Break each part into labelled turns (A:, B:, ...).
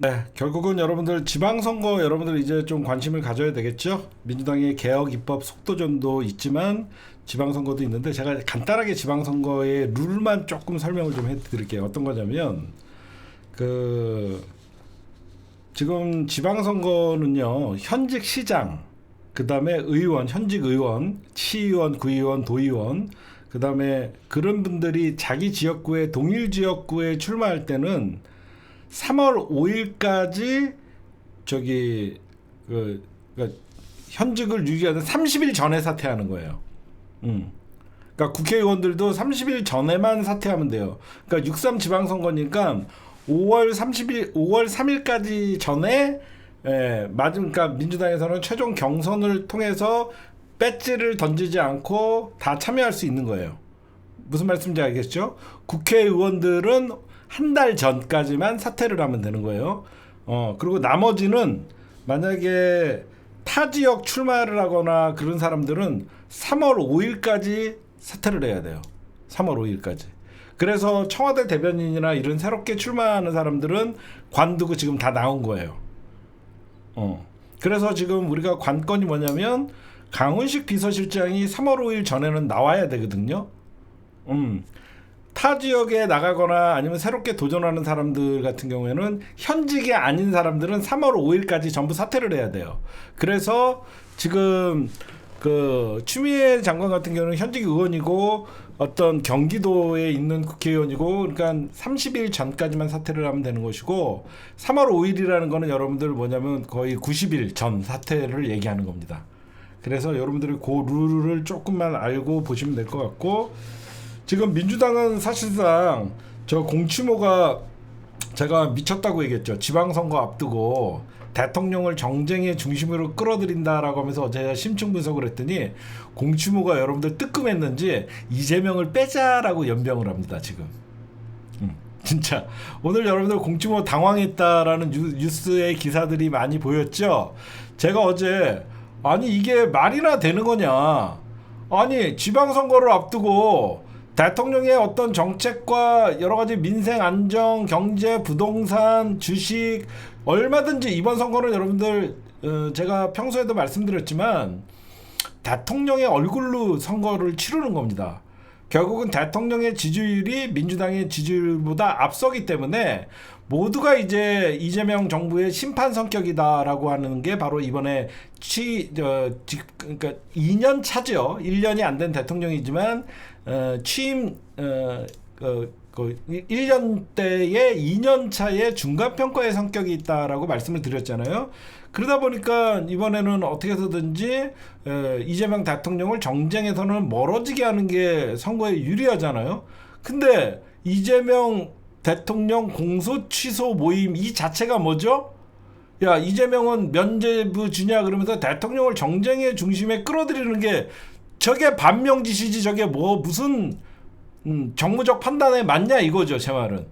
A: 네, 결국은 여러분들 지방선거 여러분들 이제 좀 관심을 가져야 되겠죠. 민주당의 개혁 입법 속도전도 있지만 지방선거도 있는데 제가 간단하게 지방선거의 룰만 조금 설명을 좀 해드릴게요. 어떤 거냐면 그 지금 지방선거는요 현직 시장 그 다음에 의원 현직 의원 시의원 구의원 도의원 그 다음에 그런 분들이 자기 지역구에 동일 지역구에 출마할 때는 3월 5일까지 저기 그러니까 현직을 유지하는 30일 전에 사퇴하는 거예요. 그러니까 국회의원들도 30일 전에만 사퇴하면 돼요. 그러니까 6.3 지방선거니까 5월 30일, 5월 3일까지 전에 그러니까 민주당에서는 최종 경선을 통해서 배지를 던지지 않고 다 참여할 수 있는 거예요. 무슨 말씀인지 알겠죠? 국회의원들은 한 달 전까지만 사퇴를 하면 되는 거예요. 그리고 나머지는 만약에 타 지역 출마를 하거나 그런 사람들은 3월 5일까지 사퇴를 해야 돼요. 3월 5일까지. 그래서 청와대 대변인이나 이런 새롭게 출마하는 사람들은 관두고 지금 다 나온 거예요. 그래서 지금 우리가 관건이 뭐냐면 강훈식 비서실장이 3월 5일 전에는 나와야 되거든요. 타 지역에 나가거나 아니면 새롭게 도전하는 사람들 같은 경우에는 현직이 아닌 사람들은 3월 5일까지 전부 사퇴를 해야 돼요. 그래서 지금 그 추미애 장관 같은 경우는 현직 의원이고 어떤 경기도에 있는 국회의원이고 그러니까 30일 전까지만 사퇴를 하면 되는 것이고 3월 5일이라는 거는 여러분들 뭐냐면 거의 90일 전 사퇴를 얘기하는 겁니다. 그래서 여러분들이 그 룰을 조금만 알고 보시면 될 것 같고 지금 민주당은 사실상 저 공추모가 제가 미쳤다고 얘기했죠. 지방선거 앞두고 대통령을 정쟁의 중심으로 끌어들인다라고 하면서 제가 심층 분석을 했더니 공추모가 여러분들 뜨끔했는지 이재명을 빼자라고 연병을 합니다. 지금. 진짜 오늘 여러분들 공추모 당황했다라는 뉴스의 기사들이 많이 보였죠. 제가 어제 아니 이게 말이나 되는 거냐. 아니 지방선거를 앞두고 대통령의 어떤 정책과 여러 가지 민생 안정, 경제, 부동산, 주식 얼마든지 이번 선거는 여러분들 제가 평소에도 말씀드렸지만 대통령의 얼굴로 선거를 치르는 겁니다. 결국은 대통령의 지지율이 민주당의 지지율보다 앞서기 때문에 모두가 이제 이재명 정부의 심판 성격이다라고 하는 게 바로 이번에 그러니까 2년 차죠. 1년이 안 된 대통령이지만 취임 1년 때의 2년 차의 중간 평가의 성격이 있다라고 말씀을 드렸잖아요. 그러다 보니까 이번에는 어떻게 해서든지 이재명 대통령을 정쟁에서는 멀어지게 하는 게 선거에 유리하잖아요. 근데 이재명 대통령 공소 취소 모임 이 자체가 뭐죠? 야 이재명은 면죄부 주냐 그러면서 대통령을 정쟁의 중심에 끌어들이는 게 저게 반명짓이지 저게 뭐 무슨 정무적 판단에 맞냐 이거죠 제 말은.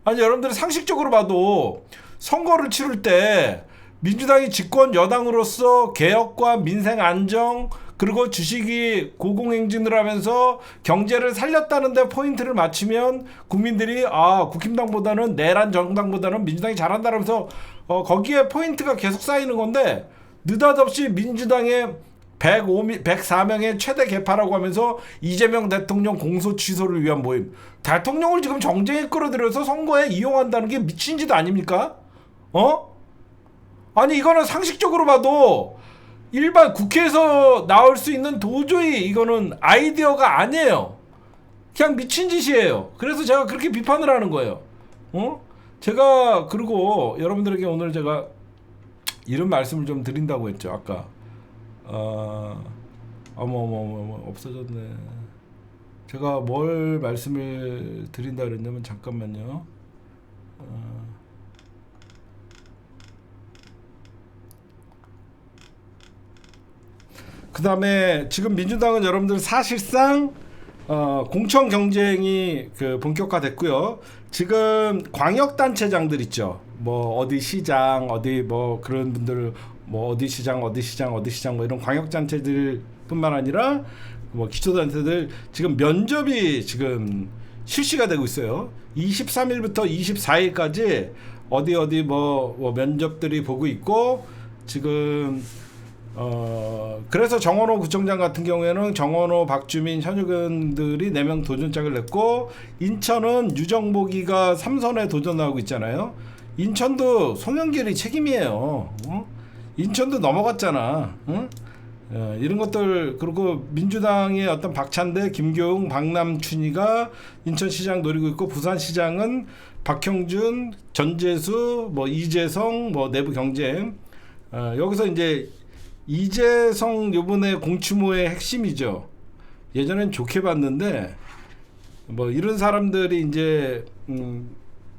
A: 아니 여러분들이 상식적으로 봐도 선거를 치를 때 민주당이 집권 여당으로서 개혁과 민생 안정 그리고 주식이 고공행진을 하면서 경제를 살렸다는데 포인트를 맞추면 국민들이 아 국힘당보다는 내란 정당보다는 민주당이 잘한다면서 거기에 포인트가 계속 쌓이는 건데 느닷없이 민주당의 104명의 최대 개파라고 하면서 이재명 대통령 공소 취소를 위한 모임. 대통령을 지금 정쟁에 끌어들여서 선거에 이용한다는 게 미친 짓 아닙니까? 아니 이거는 상식적으로 봐도 일반 국회에서 나올 수 있는 도저히 이거는 아이디어가 아니에요. 그냥 미친 짓이에요. 그래서 제가 그렇게 비판을 하는 거예요. 제가 그리고 여러분들에게 오늘 제가 이런 말씀을 좀 드린다고 했죠. 아까 어머 없어졌네. 제가 뭘 말씀을 드린다 그랬냐면 잠깐만요. 그 다음에 지금 민주당은 여러분들 사실상 공천 경쟁이 본격화됐고요. 지금 광역단체장들 있죠. 뭐 어디 시장 어디 뭐 그런 분들 뭐 어디 시장 뭐 이런 광역단체들뿐만 아니라 뭐 기초단체들 지금 면접이 지금 실시가 되고 있어요. 23일부터 24일까지 어디 뭐 면접들이 보고 있고 지금 그래서 정원호 구청장 같은 경우에는 정원호, 박주민, 현역의원들이 4명 도전장을 냈고 인천은 유정복이가 3선에 도전하고 있잖아요. 인천도 송영길이 책임이에요. 인천도 넘어갔잖아. 이런 것들 그리고 민주당의 어떤 박찬대, 김교웅, 박남춘이가 인천시장 노리고 있고 부산시장은 박형준, 전재수, 뭐 이재성, 뭐 내부 경쟁. 여기서 이제 이재성 요번에 공추모의 핵심이죠. 예전엔 좋게 봤는데 뭐 이런 사람들이 이제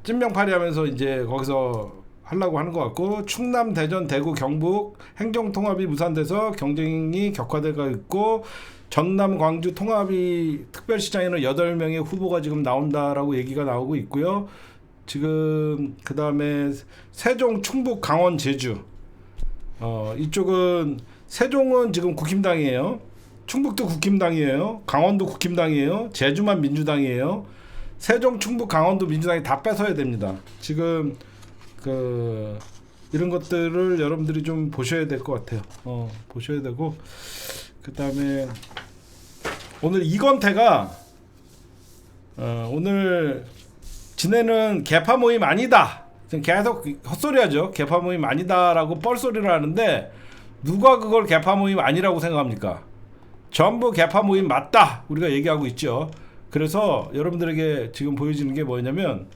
A: 찐명파리하면서 이제 거기서 하려고 하는 것 같고 충남, 대전, 대구, 경북 행정통합이 무산돼서 경쟁이 격화되고 있고 전남, 광주 통합이 특별시장에는 8명의 후보가 지금 나온다라고 얘기가 나오고 있고요. 지금 그 다음에 세종, 충북, 강원, 제주 이쪽은 세종은 지금 국힘당이에요. 충북도 국힘당이에요. 강원도 국힘당이에요. 제주만 민주당이에요. 세종, 충북, 강원도 민주당이 다 뺏어야 됩니다. 지금 이런 것들을 여러분들이 좀 보셔야 될 것 같아요. 보셔야 되고 그 다음에 오늘 이건태가 오늘 지네는 개파 모임 아니다. 계속 헛소리하죠. 개파 모임 아니다라고 뻘소리를 하는데 누가 그걸 개파 모임 아니라고 생각합니까? 전부 개파 모임 맞다. 우리가 얘기하고 있죠. 그래서 여러분들에게 지금 보여지는 게 뭐냐면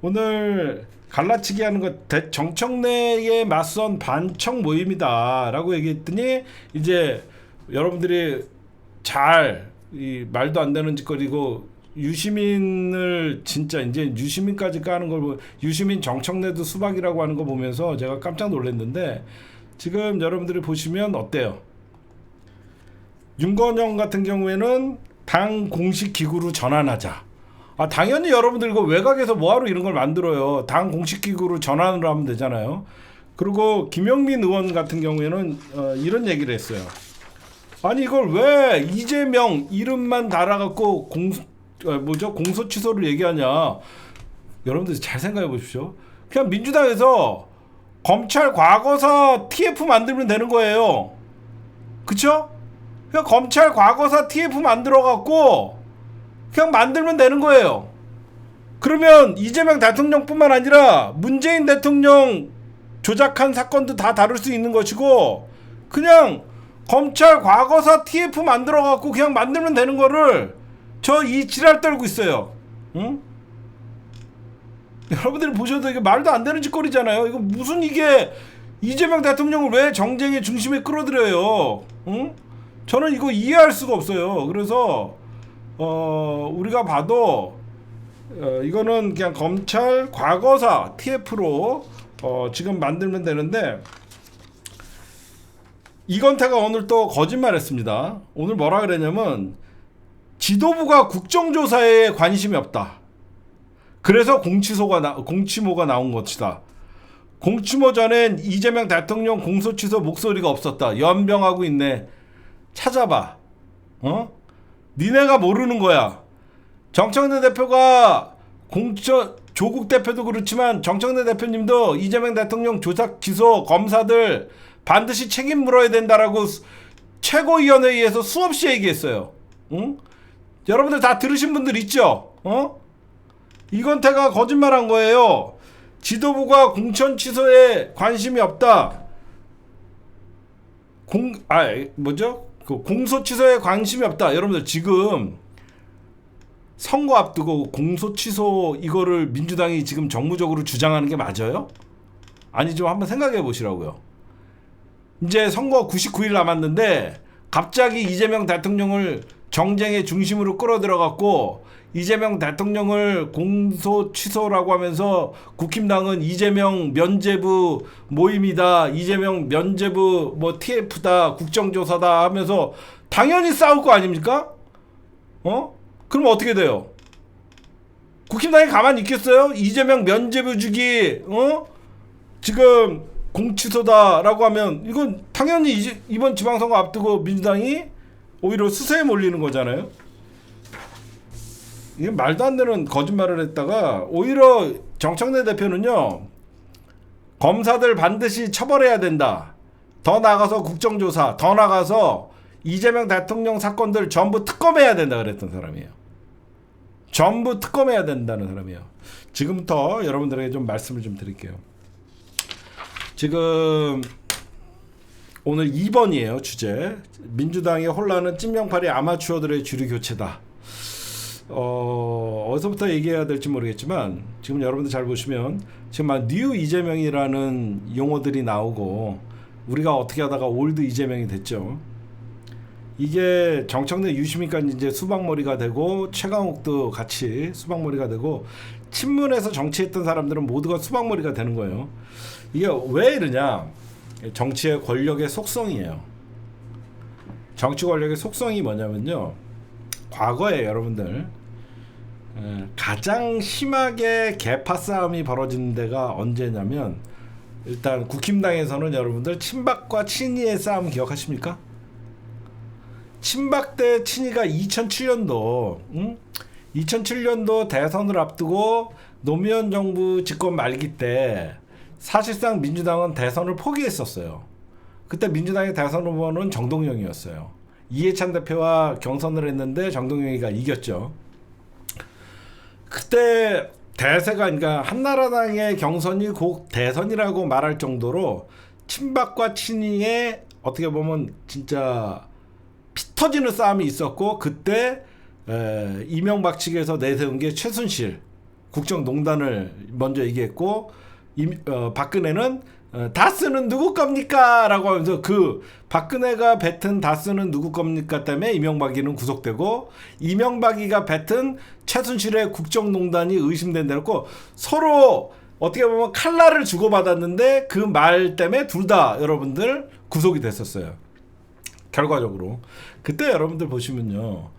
A: 오늘 갈라치기 하는 것 정청래에 맞선 반청 모임이다 라고 얘기했더니 이제 여러분들이 이 말도 안 되는 짓거리고 유시민을 진짜 이제 유시민까지 까는 걸 보면 유시민 정청래도 수박이라고 하는 거 보면서 제가 깜짝 놀랐는데 지금 여러분들이 보시면 어때요? 윤건영 같은 경우에는 당 공식 기구로 전환하자. 당연히 여러분들 이거 외곽에서 뭐하러 이런 걸 만들어요. 당 공식 기구로 전환을 하면 되잖아요. 그리고 김영민 의원 같은 경우에는 이런 얘기를 했어요. 아니 이걸 왜 이재명 이름만 달아갖고 공소 취소를 얘기하냐. 여러분들 잘 생각해 보십시오. 그냥 민주당에서 검찰 과거사 TF 만들면 되는 거예요. 그쵸? 그냥 검찰 과거사 TF 만들어갖고 그냥 만들면 되는 거예요. 그러면 이재명 대통령뿐만 아니라 문재인 대통령 조작한 사건도 다 다룰 수 있는 것이고 그냥 검찰 과거사 TF 만들어갖고 그냥 만들면 되는 거를 저 이 지랄 떨고 있어요. 응? 여러분들이 보셔도 이게 말도 안 되는 짓거리잖아요. 이거 무슨 이게 이재명 대통령을 왜 정쟁의 중심에 끌어들여요? 응? 저는 이거 이해할 수가 없어요. 그래서 우리가 봐도 이거는 그냥 검찰 과거사 TF로 지금 만들면 되는데 이건태가 오늘 또 거짓말했습니다. 오늘 뭐라 그랬냐면 지도부가 국정조사에 관심이 없다. 그래서 공치모가 나온 것이다. 공치모 전엔 이재명 대통령 공소취소 목소리가 없었다. 연병하고 있네. 찾아봐. 니네가 모르는 거야. 정청래 대표가 조국 대표도 그렇지만 정청래 대표님도 이재명 대통령 조작 기소 검사들 반드시 책임 물어야 된다라고 최고위원회의에서 수없이 얘기했어요. 응? 여러분들 다 들으신 분들 있죠? 이건태가 거짓말한 거예요. 지도부가 공천 취소에 관심이 없다. 공소 취소에 관심이 없다. 여러분들 지금 선거 앞두고 공소 취소 이거를 민주당이 지금 정무적으로 주장하는 게 맞아요? 아니 좀 한번 생각해 보시라고요. 이제 선거 99일 남았는데 갑자기 이재명 대통령을 정쟁의 중심으로 끌어들여갖고 이재명 대통령을 공소 취소라고 하면서 국힘당은 이재명 면죄부 모임이다. 이재명 면죄부 뭐 TF다. 국정조사다 하면서 당연히 싸울 거 아닙니까? 그럼 어떻게 돼요? 국힘당이 가만히 있겠어요? 이재명 면죄부 주기 지금 공취소다라고 하면 이건 당연히 이번 지방선거 앞두고 민주당이 오히려 수세에 몰리는 거잖아요. 이게 말도 안 되는 거짓말을 했다가 오히려 정청래 대표는요 검사들 반드시 처벌해야 된다. 더 나가서 국정조사, 더 나가서 이재명 대통령 사건들 전부 특검해야 된다 그랬던 사람이에요. 전부 특검해야 된다는 사람이에요. 지금부터 여러분들에게 좀 말씀을 좀 드릴게요. 지금 오늘 2번이에요. 주제. 민주당의 혼란은 찐명파리 아마추어들의 주류 교체다. 어디서부터 얘기해야 될지 모르겠지만 지금 여러분들 잘 보시면 지금 막 뉴 이재명이라는 용어들이 나오고 우리가 어떻게 하다가 올드 이재명이 됐죠. 이게 정청래 유시민까지 이제 수박머리가 되고 최강욱도 같이 수박머리가 되고 친문에서 정치했던 사람들은 모두가 수박머리가 되는 거예요. 이게 왜 이러냐? 정치의 권력의 속성이에요. 정치 권력의 속성이 뭐냐면요. 과거에 여러분들 가장 심하게 계파 싸움이 벌어지는 데가 언제냐면 일단 국힘당에서는 여러분들 친박과 친이의 싸움 기억하십니까? 친박 대 친이가 2007년도 2007년도 대선을 앞두고 노무현 정부 집권 말기 때 사실상 민주당은 대선을 포기했었어요. 그때 민주당의 대선 후보는 정동영이었어요. 이해찬 대표와 경선을 했는데 정동영이가 이겼죠. 그때 대세가 그러니까 한나라당의 경선이 곧 대선이라고 말할 정도로 친박과 친이의 어떻게 보면 진짜 피 터지는 싸움이 있었고 그때 이명박 측에서 내세운 게 최순실 국정농단을 먼저 얘기했고 박근혜는 다스는 누구 겁니까? 라고 하면서 그 박근혜가 뱉은 다스는 누구 겁니까? 때문에 이명박이는 구속되고 이명박이가 뱉은 최순실의 국정농단이 의심된다고 서로 어떻게 보면 칼날을 주고받았는데 그 말 때문에 둘 다 여러분들 구속이 됐었어요. 결과적으로. 그때 여러분들 보시면요.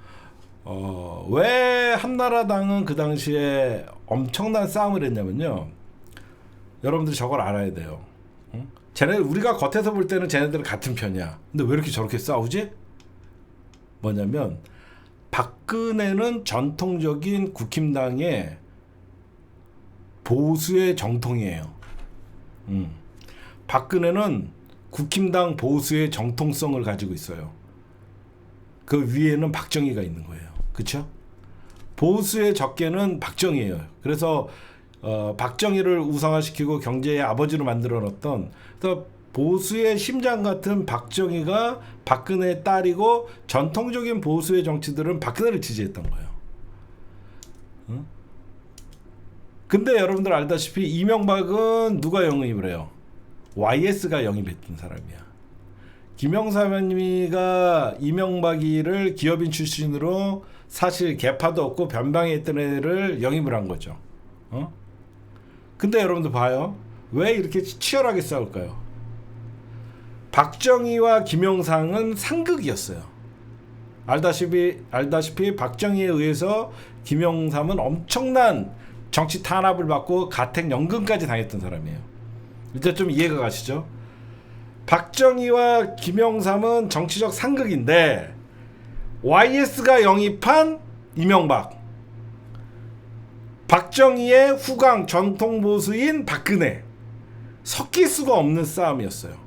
A: 왜 한나라당은 그 당시에 엄청난 싸움을 했냐면요. 여러분들이 저걸 알아야 돼요. 쟤네 우리가 겉에서 볼 때는 쟤네들은 같은 편이야. 근데 왜 이렇게 저렇게 싸우지? 뭐냐면 박근혜는 전통적인 국힘당의 보수의 정통이에요. 박근혜는 국힘당 보수의 정통성을 가지고 있어요. 그 위에는 박정희가 있는 거예요. 그렇죠? 보수의 적개는 박정희예요. 그래서 박정희를 우상화시키고 경제의 아버지로 만들어놨던 그래서 보수의 심장 같은 박정희가 박근혜의 딸이고 전통적인 보수의 정치들은 박근혜를 지지했던 거예요. 응? 근데 여러분들 알다시피 이명박은 누가 영입을 해요? YS가 영입했던 사람이야. 김영삼님이가 이명박이를 기업인 출신으로 사실 개파도 없고 변방했던 애를 영입을 한 거죠. 근데 여러분들 봐요. 왜 이렇게 치열하게 싸울까요? 박정희와 김영삼은 상극이었어요. 알다시피 박정희에 의해서 김영삼은 엄청난 정치 탄압을 받고 가택 연금까지 당했던 사람이에요. 이제 좀 이해가 가시죠? 박정희와 김영삼은 정치적 상극인데 YS가 영입한 이명박, 박정희의 후광 전통 보수인 박근혜, 섞일 수가 없는 싸움이었어요.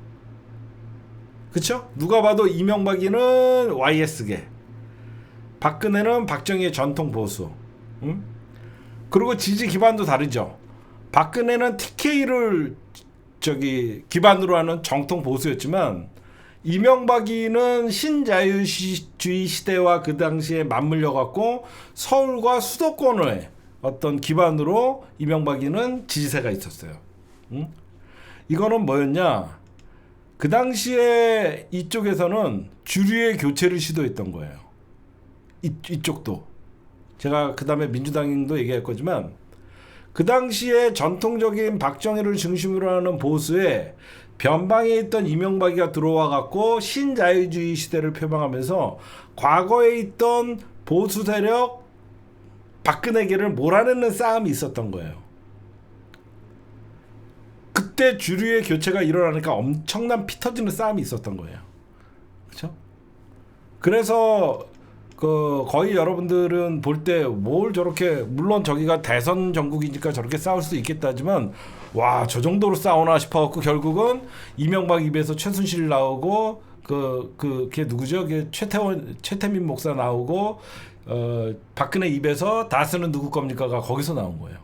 A: 그쵸? 누가 봐도 이명박이는 YS계, 박근혜는 박정희의 전통 보수. 그리고 지지 기반도 다르죠. 박근혜는 TK를 기반으로 하는 정통 보수였지만 이명박이는 신자유주의 시대와 그 당시에 맞물려 갖고 서울과 수도권의 어떤 기반으로 이명박이는 지지세가 있었어요. 이거는 뭐였냐? 그 당시에 이쪽에서는 주류의 교체를 시도했던 거예요. 이쪽도. 제가 그 다음에 민주당도 얘기할 거지만 그 당시에 전통적인 박정희를 중심으로 하는 보수에 변방에 있던 이명박이가 들어와 갖고 신자유주의 시대를 표방하면서 과거에 있던 보수 세력 박근혜계를 몰아내는 싸움이 있었던 거예요. 그때 주류의 교체가 일어나니까 엄청난 피 터지는 싸움이 있었던 거예요. 그렇죠? 그래서 거의 여러분들은 볼 때 뭘 저렇게, 물론 저기가 대선 전국이니까 저렇게 싸울 수 있겠다지만 와, 저 정도로 싸우나 싶어갖고 결국은 이명박 입에서 최순실 나오고 걔 누구죠? 걔 최태민 목사 나오고 박근혜 입에서 다스는 누구 겁니까가 거기서 나온 거예요.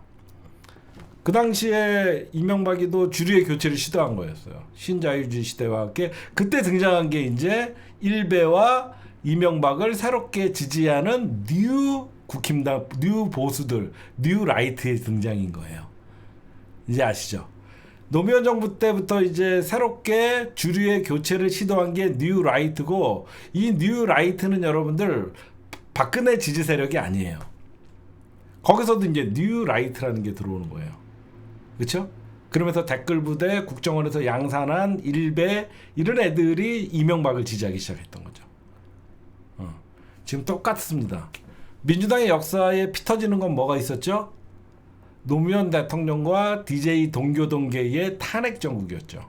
A: 그 당시에 이명박이도 주류의 교체를 시도한 거였어요. 신자유주의 시대와 함께 그때 등장한 게 이제 일베와 이명박을 새롭게 지지하는 뉴 국힘당, 뉴 보수들, 뉴 라이트의 등장인 거예요. 이제 아시죠? 노무현 정부 때부터 이제 새롭게 주류의 교체를 시도한 게 뉴 라이트고, 이 뉴 라이트는 여러분들 박근혜 지지 세력이 아니에요. 거기서도 이제 뉴 라이트라는 게 들어오는 거예요. 그렇죠? 그러면서 댓글 부대, 국정원에서 양산한 일베 이런 애들이 이명박을 지지하기 시작했던 거죠. 지금 똑같습니다. 민주당의 역사에 피 터지는 건 뭐가 있었죠? 노무현 대통령과 DJ 동교동계의 탄핵 정국이었죠.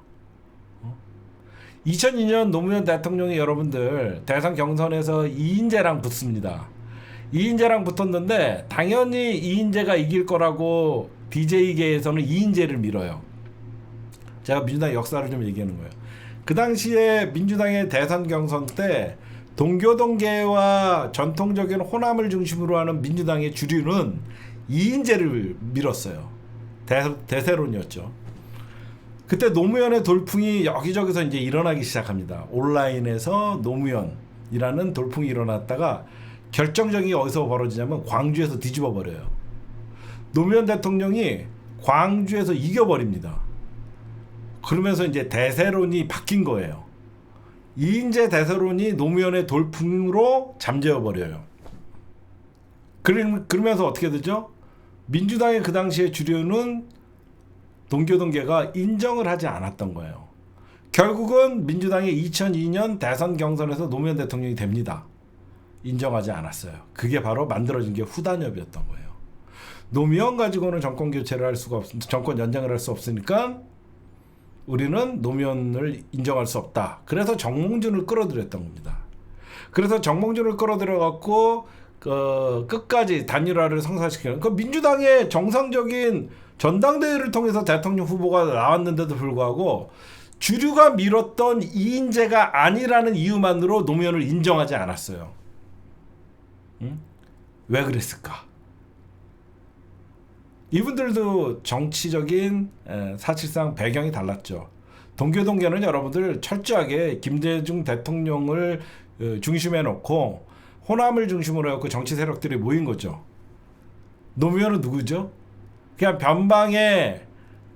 A: 2002년 노무현 대통령이 여러분들 대선 경선에서 이인재랑 붙습니다. 이인재랑 붙었는데 당연히 이인재가 이길 거라고 DJ계에서는 이인재를 밀어요. 제가 민주당 역사를 좀 얘기하는 거예요. 그 당시에 민주당의 대선 경선 때 동교동계와 전통적인 호남을 중심으로 하는 민주당의 주류는 이인재를 밀었어요. 대세론이었죠. 그때 노무현의 돌풍이 여기저기서 이제 일어나기 시작합니다. 온라인에서 노무현이라는 돌풍이 일어났다가 결정적인 게 어디서 벌어지냐면 광주에서 뒤집어 버려요. 노무현 대통령이 광주에서 이겨버립니다. 그러면서 이제 대세론이 바뀐 거예요. 이인재 대세론이 노무현의 돌풍으로 잠재워 버려요. 그러면서 어떻게 되죠? 민주당의 그 당시의 주류는 동교동계가 인정을 하지 않았던 거예요. 결국은 민주당이 2002년 대선 경선에서 노무현 대통령이 됩니다. 인정하지 않았어요. 그게 바로 만들어진 게 후단협이었던 거예요. 노무현 가지고는 정권 교체를 할 수가 정권 연장을 할 수 없으니까 우리는 노무현을 인정할 수 없다. 그래서 정몽준을 끌어들였던 겁니다. 그래서 정몽준을 끌어들여 갖고 끝까지 단일화를 성사시키는, 그 민주당의 정상적인 전당대회를 통해서 대통령 후보가 나왔는데도 불구하고 주류가 밀었던 이인재가 아니라는 이유만으로 노무현을 인정하지 않았어요. 응? 왜 그랬을까? 이분들도 정치적인 사실상 배경이 달랐죠. 동교동계는 여러분들 철저하게 김대중 대통령을 중심에 놓고 호남을 중심으로 해서 정치 세력들이 모인 거죠. 노무현은 누구죠? 그냥 변방에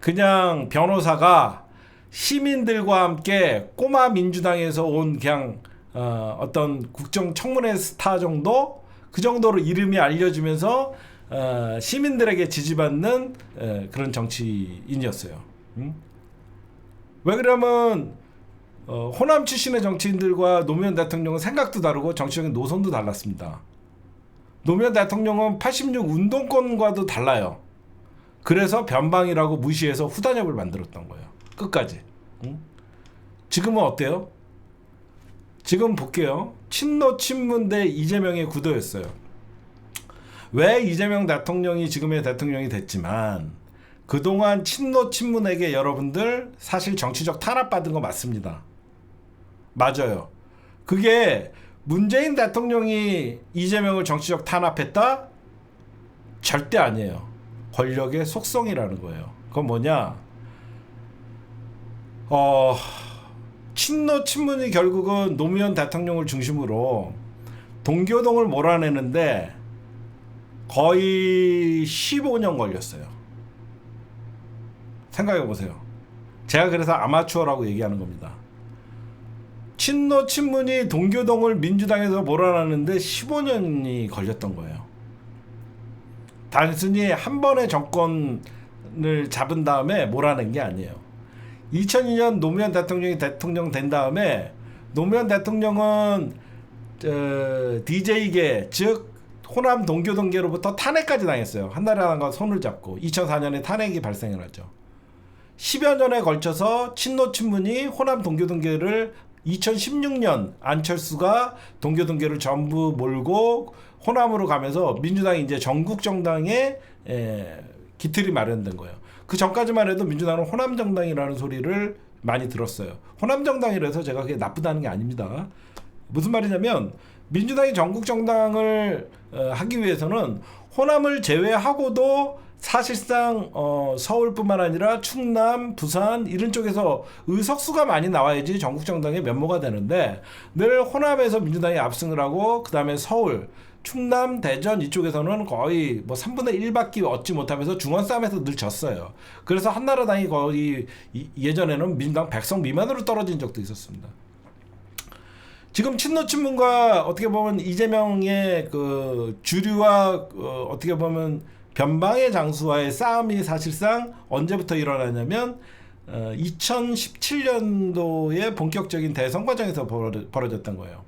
A: 그냥 변호사가 시민들과 함께 꼬마 민주당에서 온 그냥 어떤 국정청문회 스타 정도? 그 정도로 이름이 알려지면서 시민들에게 지지받는 그런 정치인이었어요. 왜 그러면 호남 출신의 정치인들과 노무현 대통령은 생각도 다르고 정치적인 노선도 달랐습니다. 노무현 대통령은 86 운동권과도 달라요. 그래서 변방이라고 무시해서 후단협을 만들었던 거예요. 끝까지. 지금은 어때요? 지금 볼게요. 친노 친문 대 이재명의 구도였어요. 왜 이재명 대통령이 지금의 대통령이 됐지만 그동안 친노 친문에게 여러분들 사실 정치적 탄압받은 거 맞습니다. 맞아요. 그게 문재인 대통령이 이재명을 정치적 탄압했다? 절대 아니에요. 권력의 속성이라는 거예요. 그건 뭐냐? 친노 친문이 결국은 노무현 대통령을 중심으로 동교동을 몰아내는데 거의 15년 걸렸어요. 생각해 보세요. 제가 그래서 아마추어라고 얘기하는 겁니다. 친노 친문이 동교동을 민주당에서 몰아내는데 15년이 걸렸던 거예요. 단순히 한 번의 정권을 잡은 다음에 몰아낸 게 아니에요. 2002년 노무현 대통령이 대통령 된 다음에 노무현 대통령은 DJ계 즉 호남 동교동계로부터 탄핵까지 당했어요. 한나라당과 손을 잡고 2004년에 탄핵이 발생해놨죠. 10여 년에 걸쳐서 친노 친문이 호남 동교동계를 2016년 안철수가 동교동계를 전부 몰고 호남으로 가면서 민주당이 이제 전국 정당의 기틀이 마련된 거예요. 그 전까지만 해도 민주당은 호남 정당이라는 소리를 많이 들었어요. 호남 정당이라서 제가 그게 나쁘다는 게 아닙니다. 무슨 말이냐면 민주당이 전국 정당을 하기 위해서는 호남을 제외하고도 사실상 서울뿐만 아니라 충남, 부산 이런 쪽에서 의석수가 많이 나와야지 전국 정당의 면모가 되는데 늘 호남에서 민주당이 압승을 하고 그 다음에 서울, 충남, 대전 이쪽에서는 거의 뭐 3분의 1밖에 얻지 못하면서 중원 싸움에서 늘 졌어요. 그래서 한나라당이 거의 예전에는 민주당 100석 미만으로 떨어진 적도 있었습니다. 지금 친노 친문과 어떻게 보면 이재명의 그 주류와 어떻게 보면 변방의 장수와의 싸움이 사실상 언제부터 일어나냐면 2017년도에 본격적인 대선 과정에서 벌어졌던 거예요.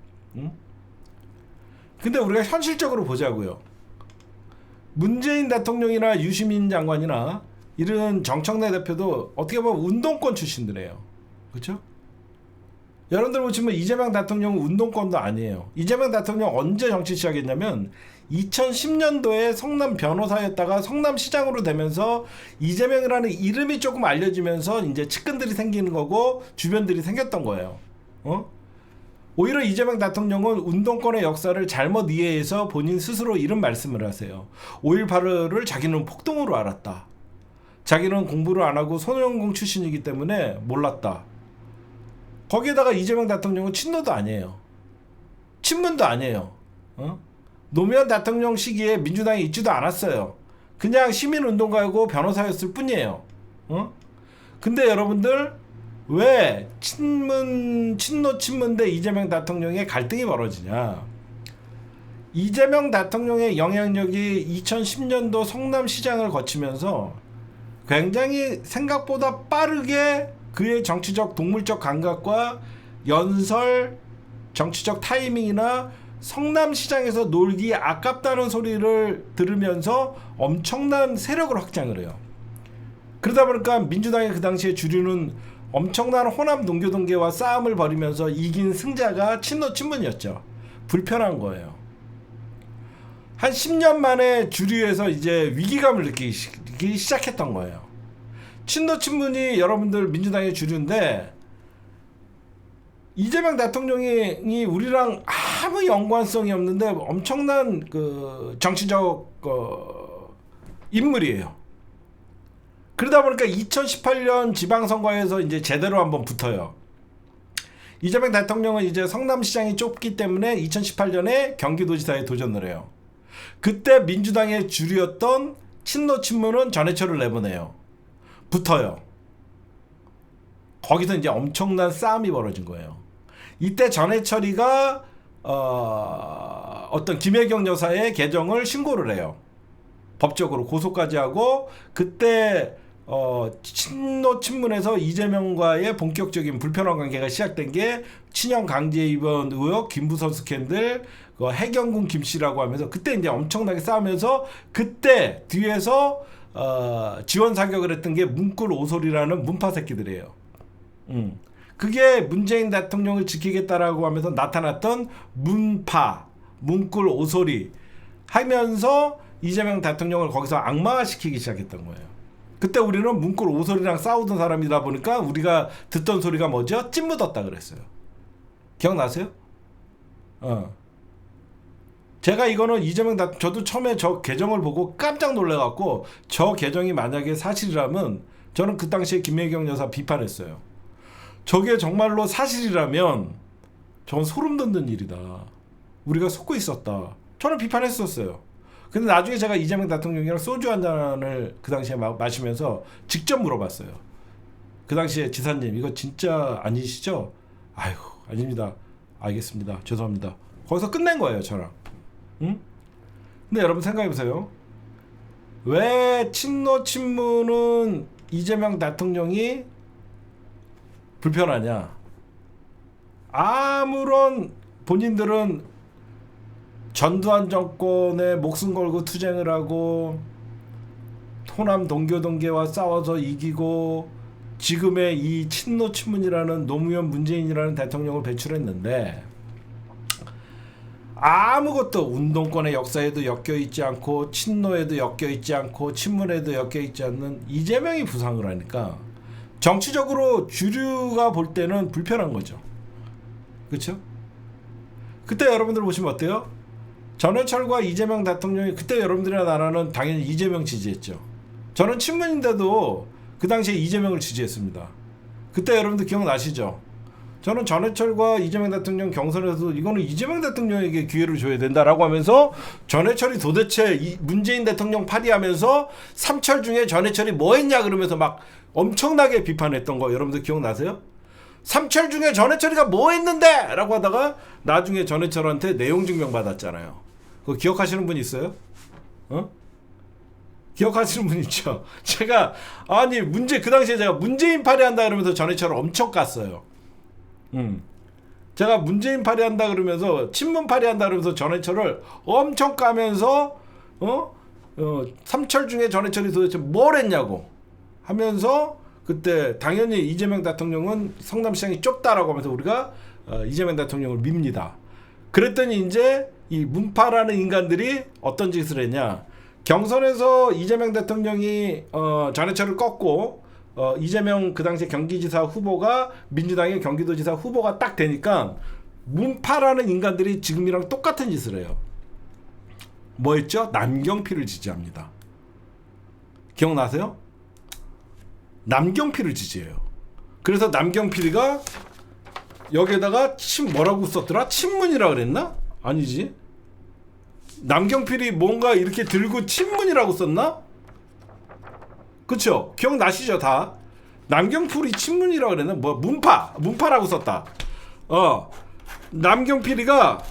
A: 근데 우리가 현실적으로 보자고요. 문재인 대통령이나 유시민 장관이나 이런 정청래 대표도 어떻게 보면 운동권 출신들이에요. 그렇죠? 여러분들 보시면 이재명 대통령은 운동권도 아니에요. 이재명 대통령 언제 정치 시작했냐면 2010년도에 성남 변호사였다가 성남시장으로 되면서 이재명이라는 이름이 조금 알려지면서 이제 측근들이 생기는 거고 주변들이 생겼던 거예요. 오히려 이재명 대통령은 운동권의 역사를 잘못 이해해서 본인 스스로 이런 말씀을 하세요. 5.18을 자기는 폭동으로 알았다. 자기는 공부를 안 하고 소년공 출신이기 때문에 몰랐다. 거기에다가 이재명 대통령은 친노도 아니에요. 친문도 아니에요. 노무현 대통령 시기에 민주당이 있지도 않았어요. 그냥 시민운동가이고 변호사였을 뿐이에요. 근데 여러분들 왜 친노 친문 대 이재명 대통령의 갈등이 벌어지냐. 이재명 대통령의 영향력이 2010년도 성남시장을 거치면서 굉장히 생각보다 빠르게 그의 정치적 동물적 감각과 연설, 정치적 타이밍이나 성남시장에서 놀기 아깝다는 소리를 들으면서 엄청난 세력을 확장을 해요. 그러다 보니까 민주당의 그 당시에 주류는 엄청난 호남 동교동계와 싸움을 벌이면서 이긴 승자가 친노 친문이었죠. 불편한 거예요. 한 10년 만에 주류에서 이제 위기감을 느끼기 시작했던 거예요. 친노 친문이 여러분들 민주당의 주류인데 이재명 대통령이 우리랑 아무 연관성이 없는데 엄청난 그 정치적 인물이에요. 그러다 보니까 2018년 지방선거에서 이제 제대로 한번 붙어요. 이재명 대통령은 이제 성남시장이 좁기 때문에 2018년에 경기도지사에 도전을 해요. 그때 민주당의 주류였던 친노 친문은 전해철을 내보내요. 붙어요. 거기서 이제 엄청난 싸움이 벌어진 거예요. 이때 전해철이가 어떤 김혜경 여사의 계정을 신고를 해요. 법적으로 고소까지 하고 그때 친노 친문에서 이재명과의 본격적인 불편한 관계가 시작된 게 친형 강제 입원 의혹, 김부선 스캔들, 해경군 김씨라고 하면서 그때 이제 엄청나게 싸우면서 그때 뒤에서 지원 사격을 했던 게 문꿀 오솔이라는 문파 새끼들이에요. 그게 문재인 대통령을 지키겠다라고 하면서 나타났던 문파, 문꿀 오솔이 하면서 이재명 대통령을 거기서 악마화시키기 시작했던 거예요. 그때 우리는 문꿀 오솔이랑 싸우던 사람이다 보니까 우리가 듣던 소리가 뭐죠? 찐 묻었다 그랬어요. 기억나세요? 제가 이거는 저도 처음에 저 계정을 보고 깜짝 놀래갖고 저 계정이 만약에 사실이라면 저는 그 당시에 김혜경 여사 비판했어요. 저게 정말로 사실이라면 저건 소름 돋는 일이다. 우리가 속고 있었다. 저는 비판했었어요. 근데 나중에 제가 이재명 대통령이랑 소주 한 잔을 그 당시에 마시면서 직접 물어봤어요. 그 당시에 지사님 이거 진짜 아니시죠? 아유 아닙니다. 알겠습니다. 죄송합니다. 거기서 끝낸 거예요 저랑. 근데 여러분 생각해보세요. 왜 친노 친문은 이재명 대통령이 불편하냐. 아무런 본인들은 전두환 정권에 목숨 걸고 투쟁을 하고 호남 동교동계와 싸워서 이기고 지금의 이 친노 친문이라는 노무현 문재인이라는 대통령을 배출했는데 아무것도 운동권의 역사에도 엮여있지 않고 친노에도 엮여있지 않고 친문에도 엮여있지 않는 이재명이 부상을 하니까 정치적으로 주류가 볼 때는 불편한 거죠. 그렇죠? 그때 여러분들 보시면 어때요? 전해철과 이재명 대통령이, 그때 여러분들이나 나라는 당연히 이재명 지지했죠. 저는 친문인데도 그 당시에 이재명을 지지했습니다. 그때 여러분들 기억나시죠? 저는 전해철과 이재명 대통령 경선에서 이거는 이재명 대통령에게 기회를 줘야 된다라고 하면서, 전해철이 도대체 문재인 대통령 파리하면서 삼철 중에 전해철이 뭐 했냐 그러면서 막 엄청나게 비판했던 거 여러분들 기억나세요? 삼철 중에 전해철이가 뭐 했는데? 라고 하다가 나중에 전해철한테 내용 증명 받았잖아요. 그거 기억하시는 분 있어요? 기억하시는 분 있죠? 제가 그 당시에 제가 문재인 파리한다 그러면서 전해철을 엄청 깠어요. 제가 문재인 파리한다 그러면서, 친문 파리한다 그러면서 전해철을 엄청 까면서 삼철 중에 전해철이 도대체 뭘 했냐고 하면서, 그때 당연히 이재명 대통령은 성남시장이 좁다라고 하면서 우리가 이재명 대통령을 밉니다. 그랬더니 이제 이 문파라는 인간들이 어떤 짓을 했냐, 경선에서 이재명 대통령이 전해철을 꺾고 이재명 그 당시 경기지사 후보가 민주당의 경기도지사 후보가 딱 되니까 문파라는 인간들이 지금이랑 똑같은 짓을 해요. 뭐 했죠? 남경필을 지지합니다. 기억나세요? 남경필을 지지해요. 그래서 남경필이가 여기에다가 뭐라고 썼더라? 친문이라 그랬나? 아니지. 남경필이 뭔가 이렇게 들고 친문이라고 썼나? 그쵸? 기억나시죠 다? 남경필이 친문이라고 그랬나? 뭐 문파라고 썼다. 남경필이가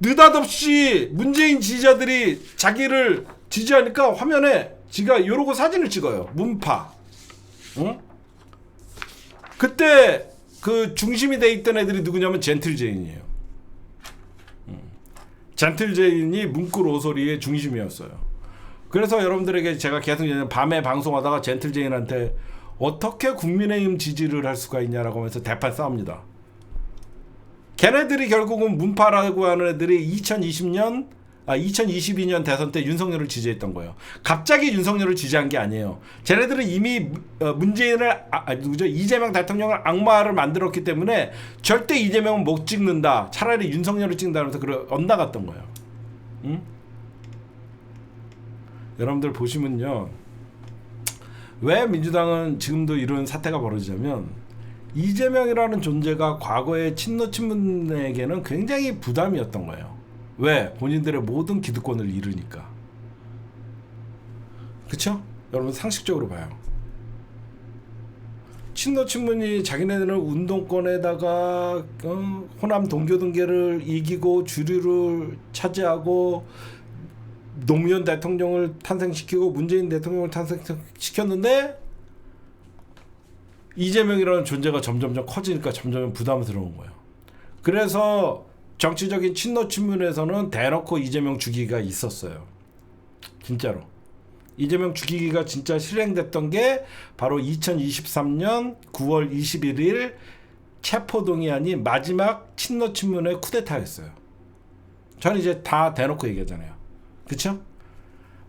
A: 느닷없이 문재인 지지자들이 자기를 지지하니까 화면에 지가 이러고 사진을 찍어요. 문파. 응? 그때 그 중심이 돼 있던 애들이 누구냐면 젠틀제인이에요. 젠틀제인이 문구 오소리의 중심이었어요. 그래서 여러분들에게 제가 계속 밤에 방송하다가 젠틀제인한테 어떻게 국민의힘 지지를 할 수가 있냐라고 하면서 대판 싸웁니다. 걔네들이 결국은 문파라고 하는 애들이 2022년 대선 때 윤석열을 지지했던 거예요. 갑자기 윤석열을 지지한 게 아니에요. 쟤네들은 이미 이재명 대통령을 악마를 만들었기 때문에 절대 이재명은 못 찍는다, 차라리 윤석열을 찍는다면서 엇나갔던 거예요. 응? 여러분들 보시면요, 왜 민주당은 지금도 이런 사태가 벌어지냐면, 이재명이라는 존재가 과거의 친노 친문에게는 굉장히 부담이었던 거예요. 왜? 본인들의 모든 기득권을 잃으니까. 그쵸? 여러분 상식적으로 봐요. 친노 친문이 자기네들은 운동권에다가 호남 동교동계를 이기고 주류를 차지하고 노무현 대통령을 탄생시키고 문재인 대통령을 탄생시켰는데, 이재명이라는 존재가 점점점 커지니까 점점 부담스러운 거예요. 그래서 정치적인 친노 친문에서는 대놓고 이재명 죽이기가 있었어요. 진짜로. 이재명 죽이기가 진짜 실행됐던 게 바로 2023년 9월 21일 체포동의안이 마지막 친노 친문의 쿠데타였어요. 저는 이제 다 대놓고 얘기하잖아요. 그쵸?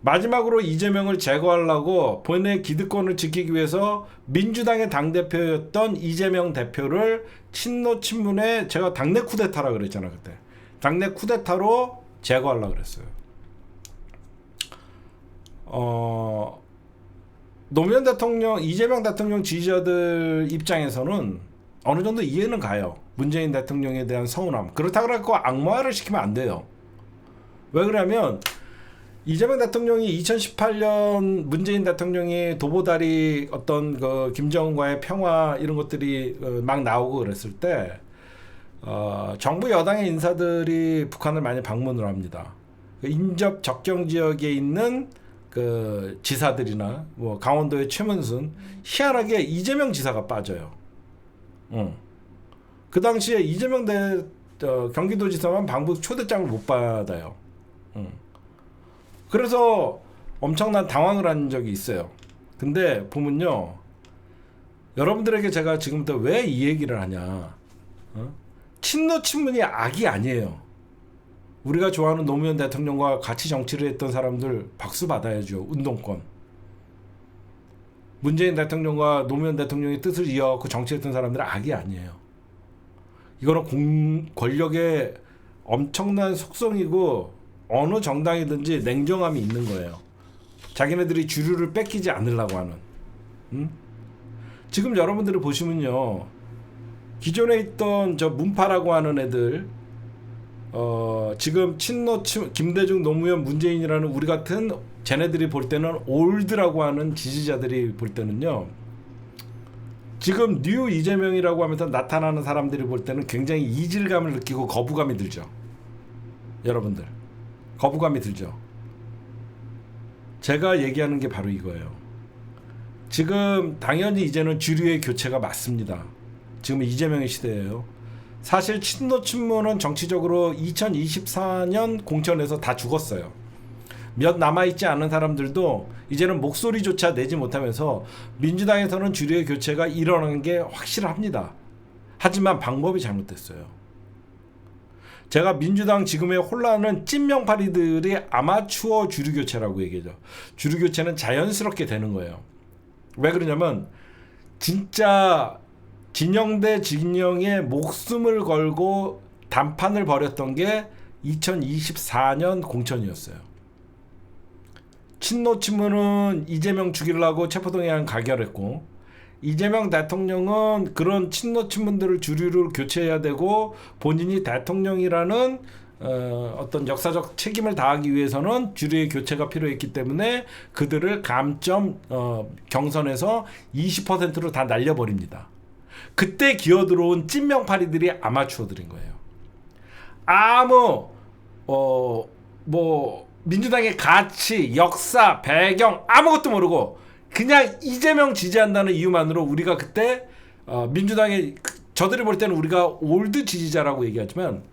A: 마지막으로 이재명을 제거하려고 본인의 기득권을 지키기 위해서 민주당의 당대표였던 이재명 대표를 친노 친문에, 제가 당내 쿠데타라 그랬잖아 그때. 당내 쿠데타로 제거하려고 그랬어요. 노무현 대통령, 이재명 대통령 지지자들 입장에서는 어느 정도 이해는 가요. 문재인 대통령에 대한 서운함. 그렇다고 해서 악마화를 시키면 안 돼요. 왜 그러냐면, 이재명 대통령이 2018년 문재인 대통령이 도보다리 어떤 그 김정은과의 평화 이런 것들이 막 나오고 그랬을 때 정부 여당의 인사들이 북한을 많이 방문을 합니다. 인접 접경 지역에 있는 그 지사들이나 뭐 강원도의 최문순, 희한하게 이재명 지사가 빠져요. 그 당시에 이재명 경기도지사만 방북 초대장을 못 받아요. 그래서 엄청난 당황을 한 적이 있어요. 근데 보면요, 여러분들에게 제가 지금부터 왜 이 얘기를 하냐, 친노 친문이 악이 아니에요. 우리가 좋아하는 노무현 대통령과 같이 정치를 했던 사람들 박수 받아야죠. 운동권. 문재인 대통령과 노무현 대통령의 뜻을 이어갖고 정치했던 사람들은 악이 아니에요. 이거는 권력의 엄청난 속성이고 어느 정당이든지 냉정함이 있는 거예요. 자기네들이 주류를 뺏기지 않으려고 하는. 지금 여러분들이 보시면요, 기존에 있던 저 문파라고 하는 애들, 지금 김대중, 노무현, 문재인이라는 우리 같은 쟤네들이 볼 때는 올드라고 하는 지지자들이 볼 때는요, 지금 뉴 이재명이라고 하면서 나타나는 사람들이 볼 때는 굉장히 이질감을 느끼고 거부감이 들죠. 여러분들 거부감이 들죠. 제가 얘기하는 게 바로 이거예요. 지금 당연히 이제는 주류의 교체가 맞습니다. 지금 이재명의 시대예요. 사실 친노 친문은 정치적으로 2024년 공천에서 다 죽었어요. 몇 남아있지 않은 사람들도 이제는 목소리조차 내지 못하면서 민주당에서는 주류의 교체가 일어나는 게 확실합니다. 하지만 방법이 잘못됐어요. 제가 민주당 지금의 혼란은 찐명파리들이 아마추어 주류교체라고 얘기하죠. 주류교체는 자연스럽게 되는 거예요. 왜 그러냐면 진짜 진영 대 진영의 목숨을 걸고 단판을 벌였던 게 2024년 공천이었어요. 친노 친문은 이재명 죽이려고 체포동의안 가결했고, 이재명 대통령은 그런 친노 친문들을 주류를 교체해야 되고 본인이 대통령이라는 어떤 역사적 책임을 다하기 위해서는 주류의 교체가 필요했기 때문에 그들을 감점 경선에서 20%로 다 날려버립니다. 그때 기어들어온 찐명파리들이 아마추어들인 거예요. 아무 민주당의 가치, 역사, 배경 아무것도 모르고 그냥 이재명 지지한다는 이유만으로 우리가 그때 민주당의 저들이 볼 때는 우리가 올드 지지자라고 얘기하지만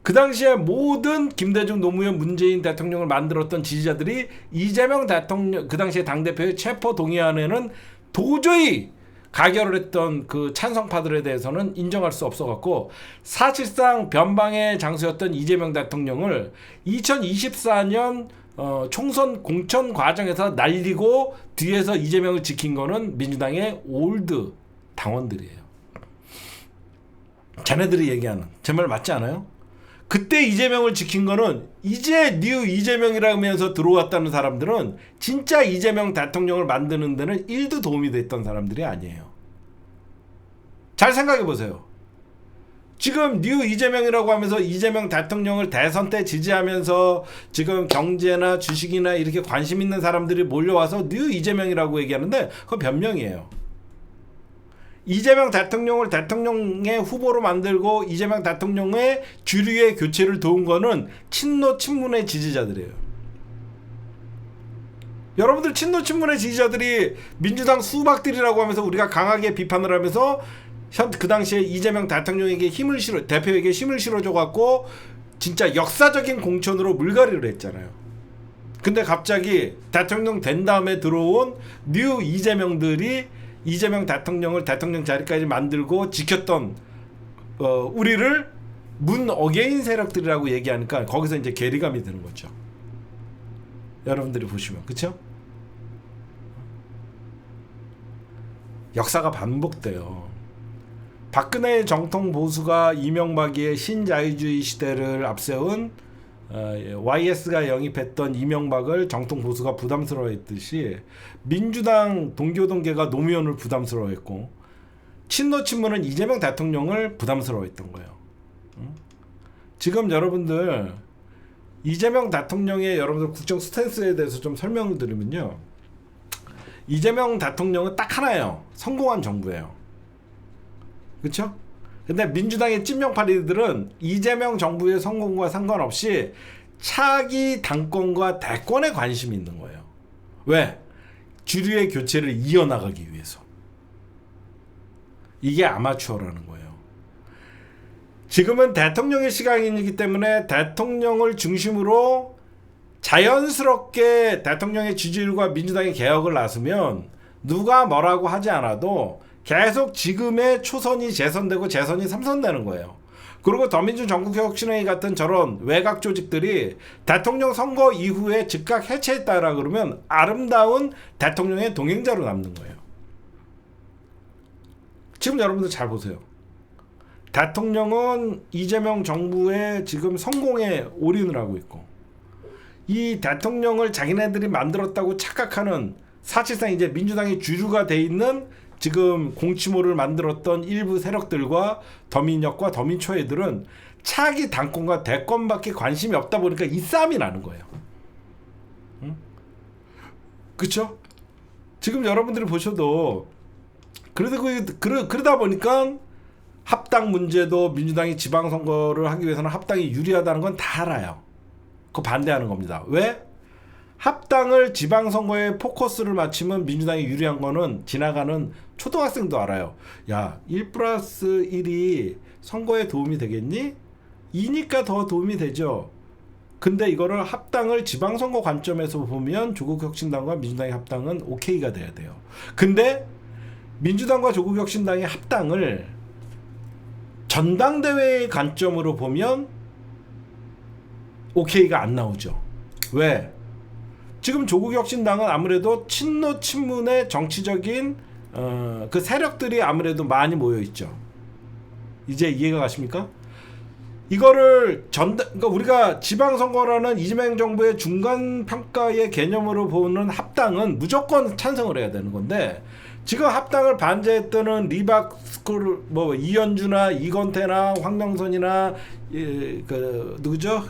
A: 그 당시에 모든 김대중, 노무현, 문재인 대통령을 만들었던 지지자들이 이재명 대통령 그 당시에 당대표의 체포 동의안에는 도저히 가결을 했던 그 찬성파들에 대해서는 인정할 수 없어갖고 사실상 변방의 장수였던 이재명 대통령을 2024년 총선 공천 과정에서 날리고 뒤에서 이재명을 지킨 거는 민주당의 올드 당원들이에요. 자네들이 얘기하는 제 말 맞지 않아요? 그때 이재명을 지킨 거는 이제 뉴 이재명이라면서 들어왔다는 사람들은 진짜 이재명 대통령을 만드는 데는 1도 도움이 됐던 사람들이 아니에요. 잘 생각해 보세요. 지금 뉴 이재명이라고 하면서 이재명 대통령을 대선 때 지지하면서 지금 경제나 주식이나 이렇게 관심 있는 사람들이 몰려와서 뉴 이재명이라고 얘기하는데 그건 변명이에요. 이재명 대통령을 대통령의 후보로 만들고 이재명 대통령의 주류의 교체를 도운 거는 친노 친문의 지지자들이에요. 여러분들 친노 친문의 지지자들이 민주당 수박들이라고 하면서 우리가 강하게 비판을 하면서 그 당시에 이재명 대통령에게 대표에게 힘을 실어줘 갖고 진짜 역사적인 공천으로 물갈이를 했잖아요. 근데 갑자기 대통령 된 다음에 들어온 뉴 이재명들이 이재명 대통령을 대통령 자리까지 만들고 지켰던 우리를 문 어게인 세력들이라고 얘기하니까 거기서 이제 괴리감이 드는 거죠. 여러분들이 보시면 그렇죠? 역사가 반복돼요. 박근혜 정통 보수가 이명박의 신자유주의 시대를 앞세운 YS가 영입했던 이명박을 정통 보수가 부담스러워했듯이 민주당 동교동계가 노무현을 부담스러워했고 친노 친문은 이재명 대통령을 부담스러워했던 거예요. 지금 여러분들 이재명 대통령의 여러분들 국정 스탠스에 대해서 좀 설명을 드리면요, 이재명 대통령은 딱 하나예요. 성공한 정부예요. 그렇죠? 근데 민주당의 찐명파리들은 이재명 정부의 성공과 상관없이 차기 당권과 대권에 관심이 있는 거예요. 왜? 주류의 교체를 이어나가기 위해서. 이게 아마추어라는 거예요. 지금은 대통령의 시간이기 때문에 대통령을 중심으로 자연스럽게 대통령의 지지율과 민주당의 개혁을 나서면 누가 뭐라고 하지 않아도 계속 지금의 초선이 재선되고 재선이 삼선되는 거예요. 그리고 더민주 전국혁신회의 같은 저런 외곽 조직들이 대통령 선거 이후에 즉각 해체했다라 그러면 아름다운 대통령의 동행자로 남는 거예요. 지금 여러분들 잘 보세요. 대통령은 이재명 정부의 지금 성공에 올인을 하고 있고, 이 대통령을 자기네들이 만들었다고 착각하는, 사실상 이제 민주당이 주류가 돼 있는 지금 공치모를 만들었던 일부 세력들과 더민혁과 더민초애들은 차기 당권과 대권밖에 관심이 없다 보니까 이 싸움이 나는 거예요. 응? 그렇죠? 지금 여러분들이 보셔도 그러다 보니까 합당 문제도 민주당이 지방선거를 하기 위해서는 합당이 유리하다는 건 다 알아요. 그거 반대하는 겁니다. 왜? 합당을 지방선거에 포커스를 맞추면 민주당이 유리한 거는 지나가는 초등학생도 알아요. 야, 1+1이 선거에 도움이 되겠니? 2니까 더 도움이 되죠. 근데 이거를 합당을 지방선거 관점에서 보면 조국혁신당과 민주당의 합당은 오케이가 돼야 돼요. 근데 민주당과 조국혁신당의 합당을 전당대회의 관점으로 보면 오케이가 안 나오죠. 왜? 지금 조국혁신당은 아무래도 친노 친문의 정치적인 그 세력들이 아무래도 많이 모여 있죠. 이제 이해가 가십니까? 이거를 그러니까 우리가 지방선거라는 이재명 정부의 중간 평가의 개념으로 보는 합당은 무조건 찬성을 해야 되는 건데, 지금 합당을 반대했던 리박스쿨 뭐 이현주나 이건태나 황명선이나 그 누구죠?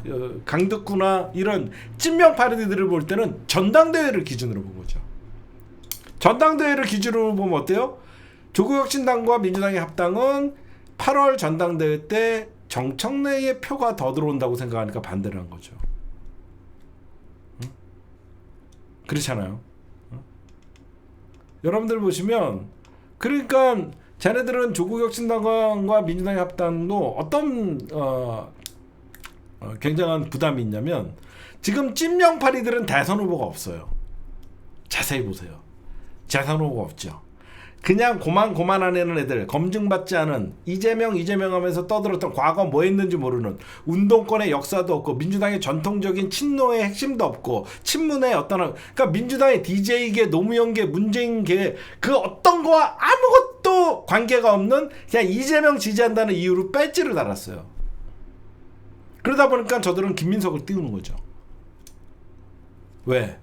A: 강덕구나 이런 찐명 파리들을 볼 때는 전당대회를 기준으로 본 거죠. 전당대회를 기준으로 보면 어때요? 조국혁신당과 민주당의 합당은 8월 전당대회 때 정청래의 표가 더 들어온다고 생각하니까 반대를 한 거죠. 응? 그렇잖아요. 응? 여러분들 보시면, 그러니까 자네들은 조국혁신당과 민주당의 합당도 어떤 굉장한 부담이 있냐면, 지금 찐명파리들은 대선 후보가 없어요. 자세히 보세요. 대선 후보가 없죠. 그냥 고만고만한 애들, 검증받지 않은 이재명 하면서 떠들었던 과거 뭐 했는지 모르는, 운동권의 역사도 없고 민주당의 전통적인 친노의 핵심도 없고 친문의 어떤, 그러니까 민주당의 DJ계, 노무현계, 문재인계 그 어떤 거와 아무것도 관계가 없는, 그냥 이재명 지지한다는 이유로 배지를 달았어요. 그러다 보니까 저들은 김민석을 띄우는 거죠. 왜?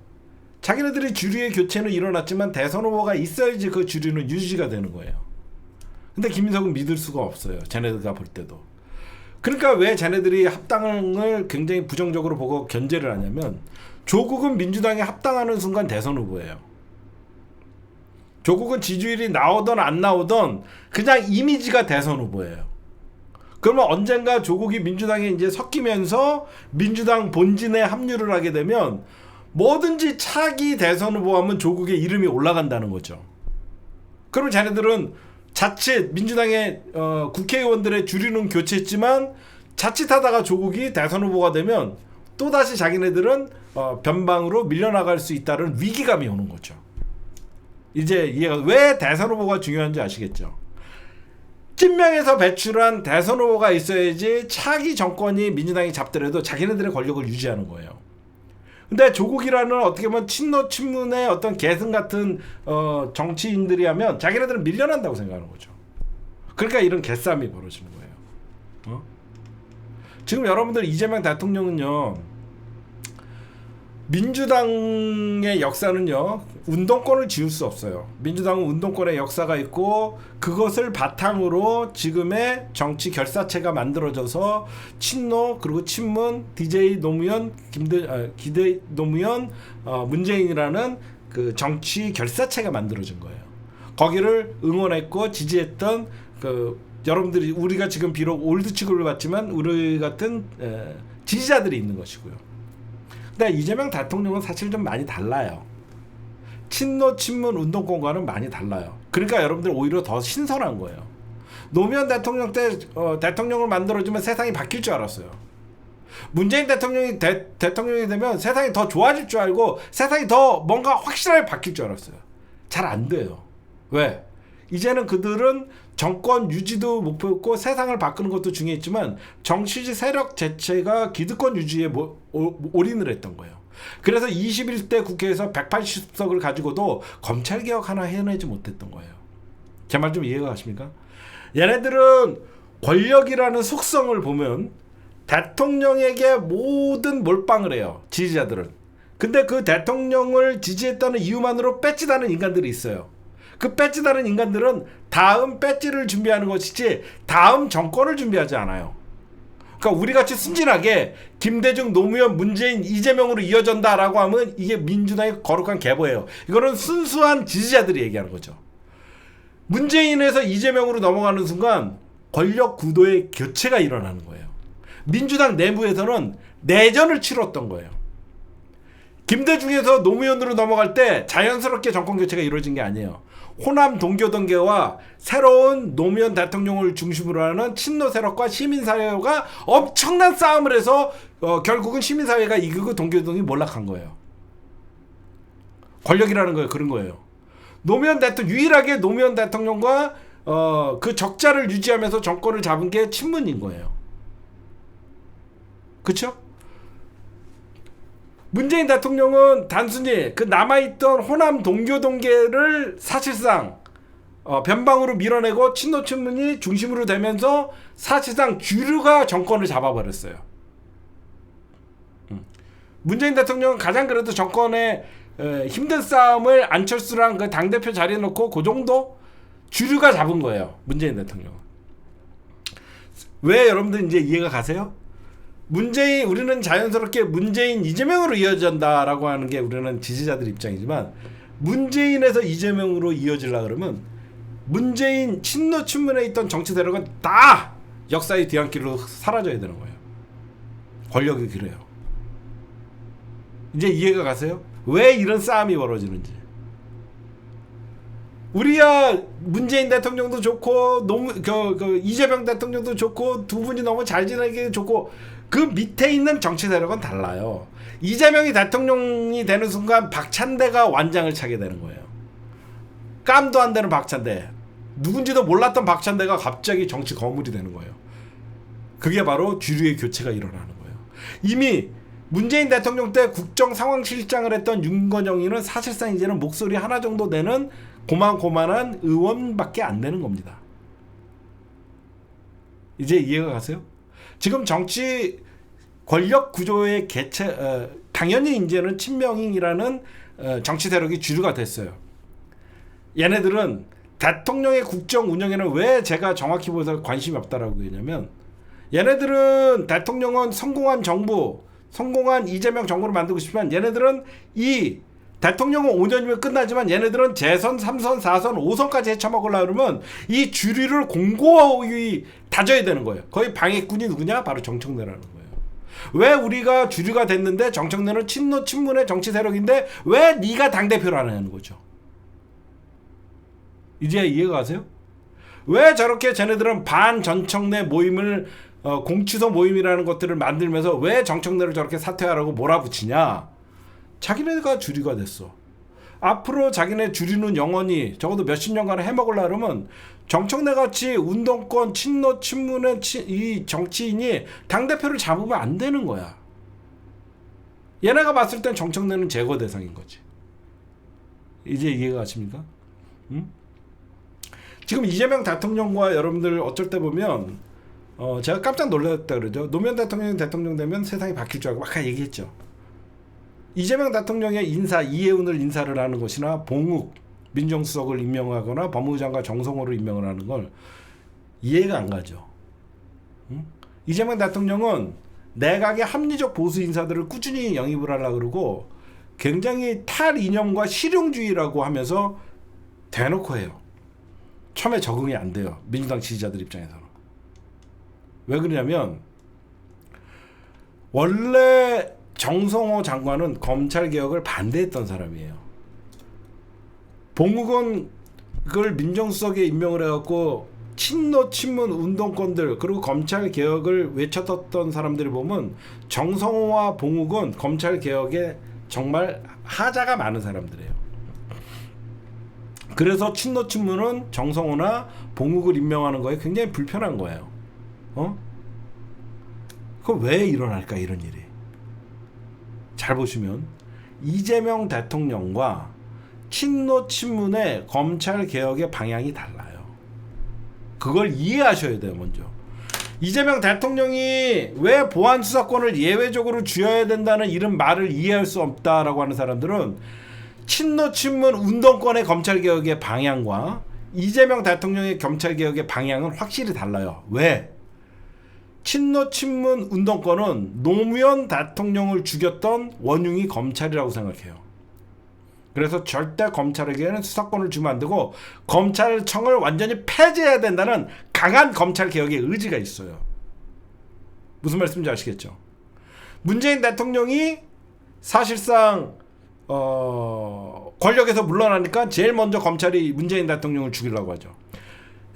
A: 자기네들이 주류의 교체는 일어났지만 대선 후보가 있어야지 그 주류는 유지가 되는 거예요. 근데 김민석은 믿을 수가 없어요. 쟤네들가 볼 때도. 그러니까 왜 쟤네들이 합당을 굉장히 부정적으로 보고 견제를 하냐면, 조국은 민주당에 합당하는 순간 대선 후보예요. 조국은 지지율이 나오던 안 나오던 그냥 이미지가 대선 후보예요. 그러면 언젠가 조국이 민주당에 이제 섞이면서 민주당 본진에 합류를 하게 되면 뭐든지 차기 대선 후보하면 조국의 이름이 올라간다는 거죠. 그러면 자네들은 자칫 민주당의 국회의원들의 주류는 교체했지만 자칫하다가 조국이 대선 후보가 되면 또다시 자기네들은 변방으로 밀려나갈 수 있다는 위기감이 오는 거죠. 이제 이해가, 왜 대선 후보가 중요한지 아시겠죠? 찐명에서 배출한 대선 후보가 있어야지 차기 정권이 민주당이 잡더라도 자기네들의 권력을 유지하는 거예요. 근데 조국이라는 어떻게 보면 친노 친문의 어떤 계승 같은 정치인들이 하면 자기네들은 밀려난다고 생각하는 거죠. 그러니까 이런 개싸움이 벌어지는 거예요. 지금 여러분들 이재명 대통령은요, 민주당의 역사는요, 운동권을 지울 수 없어요. 민주당은 운동권의 역사가 있고 그것을 바탕으로 지금의 정치 결사체가 만들어져서 친노 그리고 친문 DJ 노무현 기대 노무현 문재인이라는 그 정치 결사체가 만들어진 거예요. 거기를 응원했고 지지했던 그 여러분들이, 우리가 지금 비록 올드 취급을 받지만 우리 같은 지지자들이 있는 것이고요. 근데 이재명 대통령은 사실 좀 많이 달라요. 친노 친문 운동권과는 많이 달라요. 그러니까 여러분들 오히려 더 신선한 거예요. 노무현 대통령 때 대통령을 만들어주면 세상이 바뀔 줄 알았어요. 문재인 대통령이 대통령이 되면 세상이 더 좋아질 줄 알고 세상이 더 뭔가 확실하게 바뀔 줄 알았어요. 잘 안 돼요. 왜? 이제는 그들은 정권 유지도 목표였고 세상을 바꾸는 것도 중요했지만 정치지 세력 자체가 기득권 유지에 올인을 했던 거예요. 그래서 21대 국회에서 180석을 가지고도 검찰개혁 하나 해내지 못했던 거예요. 제 말 좀 이해가 가십니까? 얘네들은 권력이라는 속성을 보면 대통령에게 모든 몰빵을 해요. 지지자들은. 근데 그 대통령을 지지했다는 이유만으로 배지다는 인간들이 있어요. 그 배지다는 인간들은 다음 배지를 준비하는 것이지 다음 정권을 준비하지 않아요. 그러니까 우리같이 순진하게 김대중, 노무현, 문재인, 이재명으로 이어진다라고 하면 이게 민주당의 거룩한 계보예요. 이거는 순수한 지지자들이 얘기하는 거죠. 문재인에서 이재명으로 넘어가는 순간 권력 구도의 교체가 일어나는 거예요. 민주당 내부에서는 내전을 치렀던 거예요. 김대중에서 노무현으로 넘어갈 때 자연스럽게 정권 교체가 이루어진 게 아니에요. 호남 동교동계와 새로운 노무현 대통령을 중심으로 하는 친노 세력과 시민사회가 엄청난 싸움을 해서 결국은 시민사회가 이기고 동교동이 몰락한 거예요. 권력이라는 거예요. 그런 거예요. 유일하게 노무현 대통령과 그 적자를 유지하면서 정권을 잡은 게 친문인 거예요. 그쵸? 문재인 대통령은 단순히 그 남아있던 호남 동교동계를 사실상 변방으로 밀어내고 친노 친문이 중심으로 되면서 사실상 주류가 정권을 잡아버렸어요. 문재인 대통령은 가장 그래도 정권의 힘든 싸움을 안철수랑 그 당대표 자리에 놓고 그 정도 주류가 잡은 거예요. 문재인 대통령은. 왜 여러분들 이제 이해가 가세요? 우리는 자연스럽게 문재인, 이재명으로 이어진다라고 하는 게 우리는 지지자들 입장이지만 문재인에서 이재명으로 이어지려고 그러면 문재인 친노 친문에 있던 정치 세력은 다 역사의 뒤안길로 사라져야 되는 거예요. 권력이 그래요. 이제 이해가 가세요? 왜 이런 싸움이 벌어지는지. 우리야 문재인 대통령도 좋고 이재명 대통령도 좋고 두 분이 너무 잘 지내기 좋고 그 밑에 있는 정치 세력은 달라요. 이재명이 대통령이 되는 순간 박찬대가 완장을 차게 되는 거예요. 깜도 안 되는 박찬대. 누군지도 몰랐던 박찬대가 갑자기 정치 거물이 되는 거예요. 그게 바로 주류의 교체가 일어나는 거예요. 이미 문재인 대통령 때 국정상황실장을 했던 윤건영이는 사실상 이제는 목소리 하나 정도 되는 고만고만한 의원밖에 안 되는 겁니다. 이제 이해가 가세요? 지금 정치 권력 구조의 개체 당연히 이제는 친명이라는 정치 세력이 주류가 됐어요. 얘네들은 대통령의 국정 운영에는 왜 제가 정확히 보여서 관심이 없다라고 했냐면 얘네들은 대통령은 성공한 정부, 성공한 이재명 정부를 만들고 싶지만 얘네들은 이 대통령은 5년이면 끝나지만 얘네들은 재선, 3선, 4선, 5선까지 헤쳐먹으려고 그러면 이 주류를 공고히 다져야 되는 거예요. 거의 방해꾼이 누구냐? 바로 정청래라는 거예요. 왜 우리가 주류가 됐는데 정청래는 친노 친문의 정치 세력인데 왜 네가 당대표를 안 하냐는 거죠. 이제 이해가 가세요? 왜 저렇게 쟤네들은 반전청래 모임을 공치소 모임이라는 것들을 만들면서 왜 정청래를 저렇게 사퇴하라고 몰아붙이냐? 자기네가 주류가 됐어. 앞으로 자기네 주류는 영원히 적어도 몇십 년간 해먹으려고 그러면 정청래같이 운동권 친노 친문의 이 정치인이 당대표를 잡으면 안 되는 거야. 얘네가 봤을 땐 정청래는 제거 대상인 거지. 이제 이해가 가십니까? 응? 지금 이재명 대통령과 여러분들 어쩔 때 보면 제가 깜짝 놀랐다 그러죠. 노무현 대통령이 대통령 되면 세상이 바뀔 줄 알고 막 얘기했죠. 이재명 대통령의 이해운을 인사를 하는 것이나 봉욱 민정수석을 임명하거나 법무부 장관 정성호를 임명을 하는 걸 이해가 안 가죠. 응? 이재명 대통령은 내각의 합리적 보수 인사들을 꾸준히 영입을 하려고 그러고 굉장히 탈이념과 실용주의라고 하면서 대놓고 해요. 처음에 적응이 안 돼요. 민주당 지지자들 입장에서는. 왜 그러냐면 원래 정성호 장관은 검찰개혁을 반대했던 사람이에요. 봉욱은 그걸 민정수석에 임명을 해갖고 친노 친문 운동권들 그리고 검찰개혁을 외쳤던 사람들이 보면 정성호와 봉욱은 검찰개혁에 정말 하자가 많은 사람들이에요. 그래서 친노 친문은 정성호나 봉욱을 임명하는 거에 굉장히 불편한 거예요. 그럼 왜 일어날까 이런 일이? 잘 보시면 이재명 대통령과 친노 친문의 검찰 개혁의 방향이 달라요. 그걸 이해하셔야 돼요. 먼저 이재명 대통령이 왜 보안 수사권을 예외적으로 쥐어야 된다는 이런 말을 이해할 수 없다라고 하는 사람들은 친노 친문 운동권의 검찰 개혁의 방향과 이재명 대통령의 검찰 개혁의 방향은 확실히 달라요. 왜? 친노 친문 운동권은 노무현 대통령을 죽였던 원흉이 검찰이라고 생각해요. 그래서 절대 검찰에게는 수사권을 주면 안 되고 검찰청을 완전히 폐지해야 된다는 강한 검찰 개혁의 의지가 있어요. 무슨 말씀인지 아시겠죠? 문재인 대통령이 사실상 권력에서 물러나니까 제일 먼저 검찰이 문재인 대통령을 죽이려고 하죠.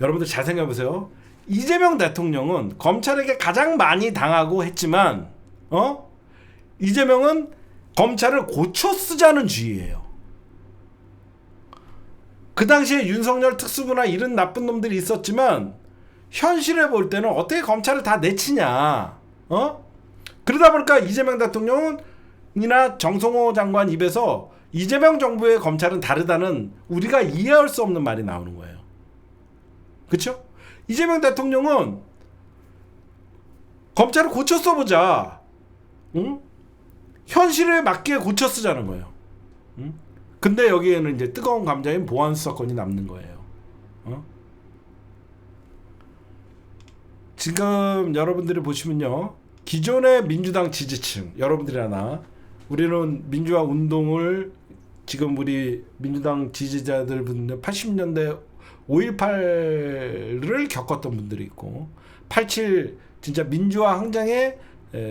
A: 여러분들 잘 생각해보세요. 이재명 대통령은 검찰에게 가장 많이 당하고 했지만 이재명은 검찰을 고쳐 쓰자는 주의예요. 그 당시에 윤석열 특수부나 이런 나쁜 놈들이 있었지만 현실에 볼 때는 어떻게 검찰을 다 내치냐. 그러다 보니까 이재명 대통령이나 정성호 장관 입에서 이재명 정부의 검찰은 다르다는 우리가 이해할 수 없는 말이 나오는 거예요. 그렇죠? 이재명 대통령은 검찰을 고쳐 써보자. 현실에 맞게 고쳐 쓰자는 거예요. 근데 여기에는 이제 뜨거운 감자인 보안 수사권이 남는 거예요. 지금 여러분들이 보시면요, 기존의 민주당 지지층, 여러분들이나 우리는 민주화 운동을 지금 우리 민주당 지지자들 분들 80년대 5.18을 겪었던 분들이 있고 87 진짜 민주화 항쟁에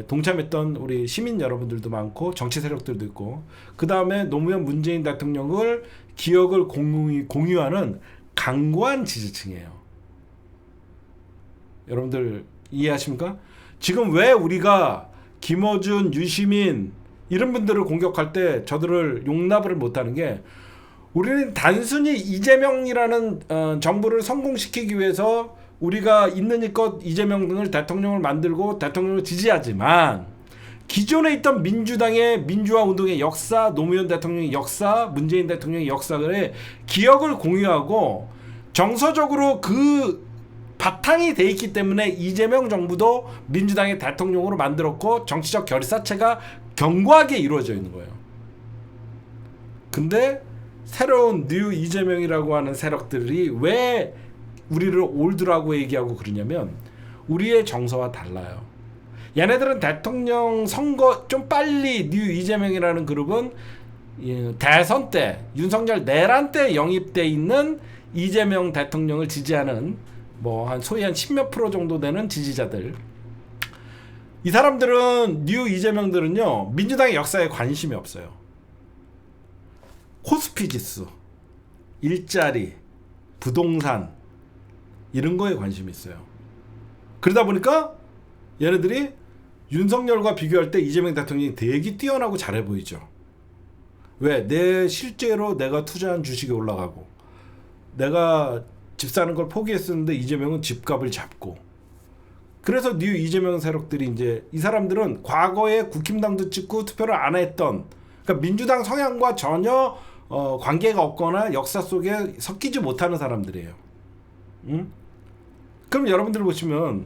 A: 동참했던 우리 시민 여러분들도 많고 정치 세력들도 있고 그 다음에 노무현 문재인 대통령을 기억을 공유하는 강고한 지지층이에요. 여러분들 이해하십니까? 지금 왜 우리가 김어준, 유시민 이런 분들을 공격할 때 저들을 용납을 못하는 게 우리는 단순히 이재명이라는 정부를 성공시키기 위해서 우리가 있는 이껏 이재명 등을 대통령을 만들고 대통령을 지지하지만 기존에 있던 민주당의 민주화 운동의 역사, 노무현 대통령의 역사, 문재인 대통령의 역사를 기억을 공유하고 정서적으로 그 바탕이 돼 있기 때문에 이재명 정부도 민주당의 대통령으로 만들었고 정치적 결사체가 견고하게 이루어져 있는 거예요. 근데 새로운 뉴 이재명이라고 하는 세력들이 왜 우리를 올드라고 얘기하고 그러냐면 우리의 정서와 달라요. 얘네들은 대통령 선거 좀 빨리 뉴 이재명이라는 그룹은 대선 때 윤석열 내란 때 영입돼 있는 이재명 대통령을 지지하는 뭐 한 소위 한 10몇 프로 정도 되는 지지자들, 이 사람들은 뉴 이재명들은요 민주당의 역사에 관심이 없어요. 코스피 지수, 일자리, 부동산 이런 거에 관심이 있어요. 그러다 보니까 얘네들이 윤석열과 비교할 때 이재명 대통령이 되게 뛰어나고 잘해 보이죠. 왜? 실제로 내가 투자한 주식이 올라가고 내가 집 사는 걸 포기했었는데 이재명은 집값을 잡고, 그래서 뉴 이재명 세력들이 이제 이 사람들은 과거에 국힘당도 찍고 투표를 안 했던, 그러니까 민주당 성향과 전혀 관계가 없거나 역사 속에 섞이지 못하는 사람들이에요. 그럼 여러분들 보시면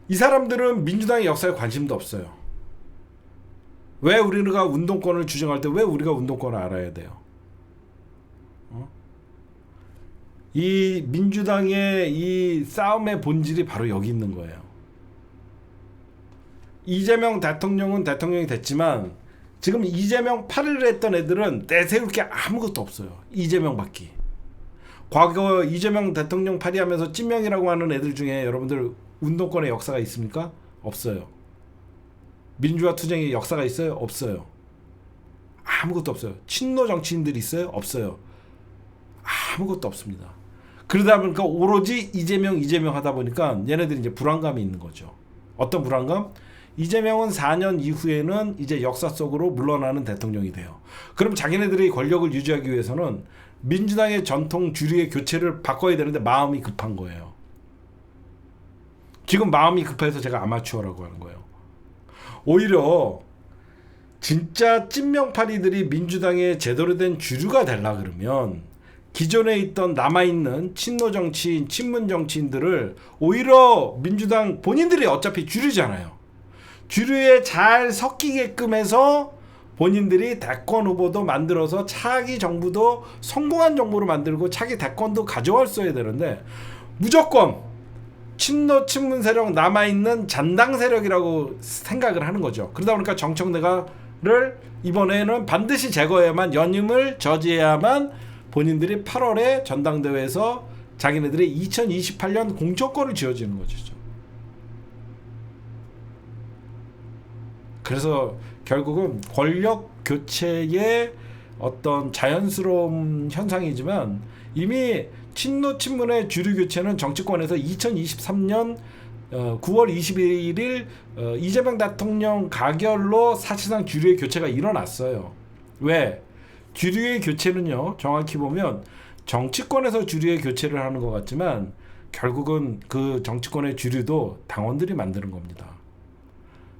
A: 이 사람들은 민주당의 역사에 관심도 없어요. 왜 우리가 운동권을 주장할 때 왜 우리가 운동권을 알아야 돼요? 이 민주당의 이 싸움의 본질이 바로 여기 있는 거예요. 이재명 대통령은 대통령이 됐지만 지금 이재명 8을 했던 애들은 내세울 게 아무것도 없어요. 이재명 받기. 과거 이재명 대통령 파리하면서 찐명이라고 하는 애들 중에 여러분들 운동권의 역사가 있습니까? 없어요. 민주화 투쟁의 역사가 있어요? 없어요. 아무것도 없어요. 친노 정치인들이 있어요? 없어요. 아무것도 없습니다. 그러다 보니까 오로지 이재명 하다 보니까 얘네들이 이제 불안감이 있는 거죠. 어떤 불안감? 이재명은 4년 이후에는 이제 역사 속으로 물러나는 대통령이 돼요. 그럼 자기네들이 권력을 유지하기 위해서는 민주당의 전통 주류의 교체를 바꿔야 되는데 마음이 급한 거예요. 지금 마음이 급해서 제가 아마추어라고 하는 거예요. 오히려 진짜 찐명파리들이 민주당의 제대로 된 주류가 되려 그러면 기존에 있던 남아있는 친노 정치인, 친문 정치인들을 오히려 민주당 본인들이 어차피 주류잖아요. 주류에 잘 섞이게끔 해서 본인들이 대권 후보도 만들어서 차기 정부도 성공한 정부로 만들고 차기 대권도 가져왔어야 되는데 무조건 친노 친문 세력 남아있는 잔당 세력이라고 생각을 하는 거죠. 그러다 보니까 정청래를 이번에는 반드시 제거해야만, 연임을 저지해야만 본인들이 8월에 전당대회에서 자기네들이 2028년 공천권을 쥐어지는 거죠. 그래서 결국은 권력 교체의 어떤 자연스러운 현상이지만 이미 친노 친문의 주류 교체는 정치권에서 2023년 9월 21일 이재명 대통령 가결로 사실상 주류의 교체가 일어났어요. 왜? 주류의 교체는요, 정확히 보면 정치권에서 주류의 교체를 하는 것 같지만 결국은 그 정치권의 주류도 당원들이 만드는 겁니다.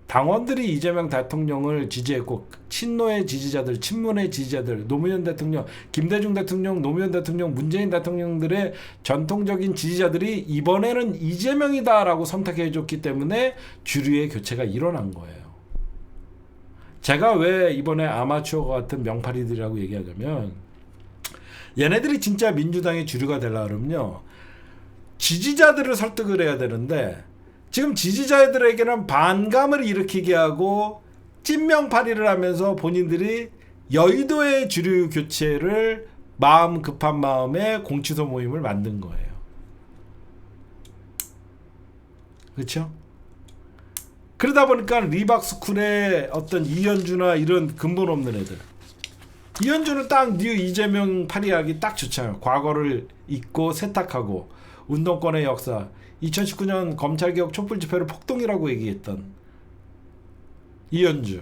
A: 당원들이 이재명 대통령을 지지했고 친노의 지지자들, 친문의 지지자들, 노무현 대통령, 김대중 대통령, 노무현 대통령, 문재인 대통령들의 전통적인 지지자들이 이번에는 이재명이다라고 선택해줬기 때문에 주류의 교체가 일어난 거예요. 제가 왜 이번에 아마추어 같은 명파리들이라고 얘기하자면 얘네들이 진짜 민주당의 주류가 되려고 그러면요, 지지자들을 설득을 해야 되는데 지금 지지자들에게는 반감을 일으키게 하고 찐명파리를 하면서 본인들이 여의도의 주류 교체를 마음 급한 마음에 공치소 모임을 만든 거예요. 그렇죠? 그러다 보니까 리박스쿨의 어떤 이현주나 이런 근본 없는 애들, 이현주는 딱 뉴 이재명 파리하기 딱 좋잖아요. 과거를 잊고 세탁하고 운동권의 역사, 2019년 검찰개혁 촛불 집회를 폭동이라고 얘기했던 이현주,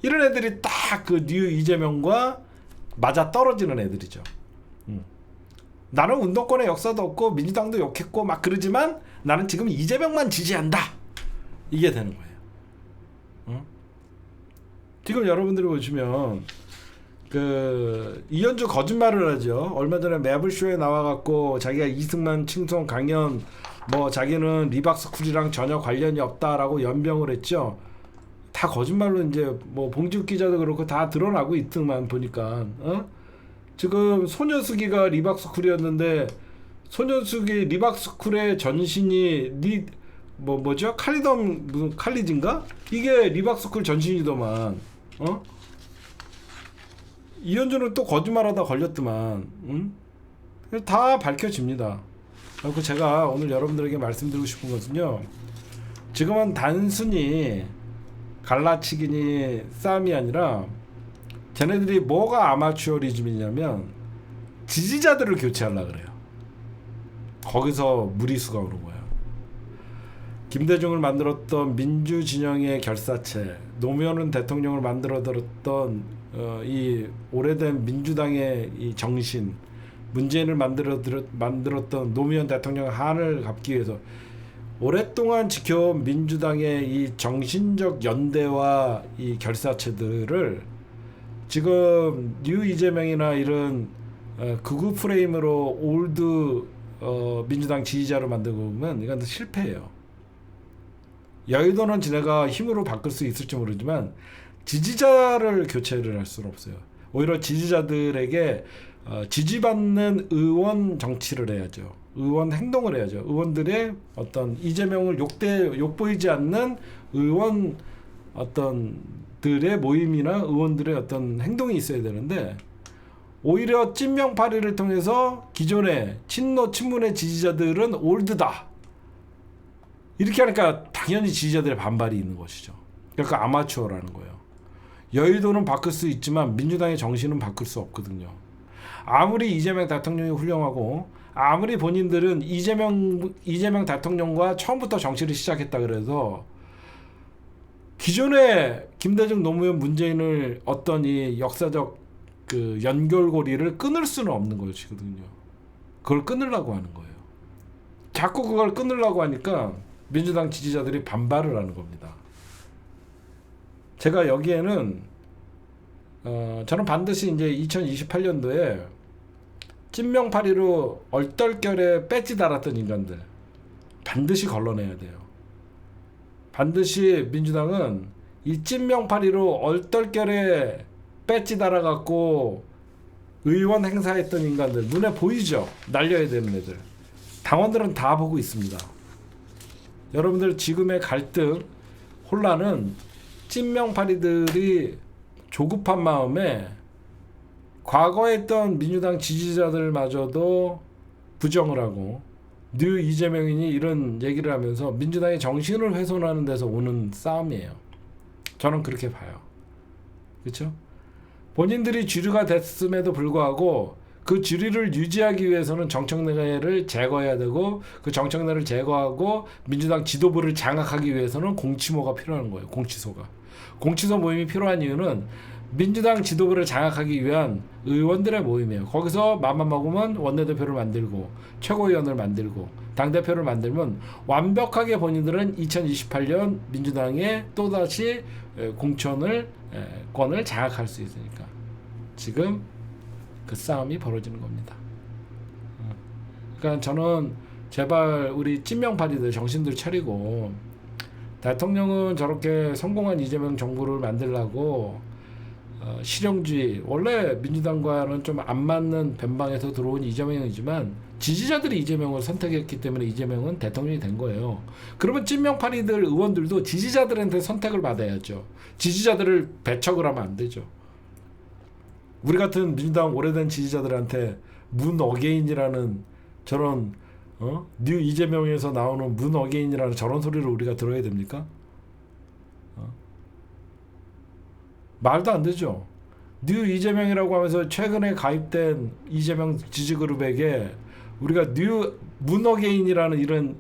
A: 이런 애들이 딱 그 뉴 이재명과 맞아 떨어지는 애들이죠. 나는 운동권의 역사도 없고 민주당도 욕했고 막 그러지만 나는 지금 이재명만 지지한다, 이게 되는 거예요. 지금 여러분들이 보시면 그 이현주 거짓말을 하죠. 얼마 전에 매블쇼에 나와갖고 자기가 이승만 칭송 강연 뭐 자기는 리박스쿨이랑 전혀 관련이 없다라고 연병을 했죠. 다 거짓말로 이제 뭐 봉지욱 기자도 그렇고 다 드러나고 있더만 보니까. 지금 소녀수기가 리박스쿨이었는데 소녀수기 리박스쿨의 전신이 뭐죠? 칼리덤 무슨 칼리진가? 이게 리박스쿨 전신이더만. 이현주는 또 거짓말하다 걸렸더만. 다 밝혀집니다. 그리고 제가 오늘 여러분들에게 말씀드리고 싶은 것은요, 지금은 단순히 갈라치기니 싸움이 아니라 쟤네들이 뭐가 아마추어리즘이냐면 지지자들을 교체하려고 그래요. 거기서 무리수가 오는 거예요. 김대중을 만들었던 민주진영의 결사체, 노무현 대통령을 만들어들었던 이 오래된 민주당의 이 정신, 문재인을 만들었던 노무현 대통령 한을 갚기 위해서 오랫동안 지켜온 민주당의 이 정신적 연대와 이 결사체들을 지금 뉴 이재명이나 이런 극우 프레임으로 올드 민주당 지지자로 만들고 보면 이건 실패해요. 여의도는 지네가 힘으로 바꿀 수 있을지 모르지만 지지자를 교체를 할 수는 없어요. 오히려 지지자들에게 지지받는 의원 정치를 해야죠. 의원 행동을 해야죠. 의원들의 어떤 이재명을 욕보이지 않는 의원 어떤 들의 모임이나 의원들의 어떤 행동이 있어야 되는데 오히려 찐명파리를 통해서 기존의 친노 친문의 지지자들은 올드다, 이렇게 하니까 당연히 지지자들의 반발이 있는 것이죠. 그러니까 아마추어라는 거예요. 여의도는 바꿀 수 있지만 민주당의 정신은 바꿀 수 없거든요. 아무리 이재명 대통령이 훌륭하고 아무리 본인들은 이재명 대통령과 처음부터 정치를 시작했다 그래서 기존의 김대중 노무현 문재인을 어떤 이 역사적 그 연결고리를 끊을 수는 없는 것이거든요. 그걸 끊으려고 하는 거예요. 자꾸 그걸 끊으려고 하니까 민주당 지지자들이 반발을 하는 겁니다. 제가 여기에는 저는 반드시 이제 2028년도에 찐명파리로 얼떨결에 배지 달았던 인간들 반드시 걸러내야 돼요. 반드시 민주당은 이 찐명파리로 얼떨결에 배지 달아갖고 의원 행사했던 인간들 눈에 보이죠? 날려야 되는 애들. 당원들은 다 보고 있습니다. 여러분들 지금의 갈등, 혼란은 찐명파리들이 조급한 마음에 과거에 했던 민주당 지지자들마저도 부정을 하고 뉴 이재명이니 이런 얘기를 하면서 민주당의 정신을 훼손하는 데서 오는 싸움이에요. 저는 그렇게 봐요. 그렇죠? 본인들이 주류가 됐음에도 불구하고 그 주류를 유지하기 위해서는 정청래를 제거해야 되고 그 정청래를 제거하고 민주당 지도부를 장악하기 위해서는 공치모가 필요한 거예요. 공치소 모임이 필요한 이유는 민주당 지도부를 장악하기 위한 의원들의 모임이에요. 거기서 맘만 먹으면 원내대표를 만들고 최고위원을 만들고 당대표를 만들면 완벽하게 본인들은 2028년 민주당의 또다시 공천권을 장악할 수 있으니까 지금 그 싸움이 벌어지는 겁니다. 그러니까 저는 제발 우리 찐명파리들 정신들 차리고 대통령은 저렇게 성공한 이재명 정부를 만들려고 실용주의 원래 민주당과는 좀 안 맞는 변방에서 들어온 이재명이지만 지지자들이 이재명을 선택했기 때문에 이재명은 대통령이 된 거예요. 그러면 찐명파리들 의원들도 지지자들한테 선택을 받아야죠. 지지자들을 배척을 하면 안 되죠. 우리 같은 민주당 오래된 지지자들한테 문 어게인이라는 저런 뉴 이재명에서 나오는 문 어게인이라는 저런 소리를 우리가 들어야 됩니까? 말도 안 되죠. 뉴 이재명이라고 하면서 최근에 가입된 이재명 지지그룹에게 우리가 뉴 문 어게인이라는 이런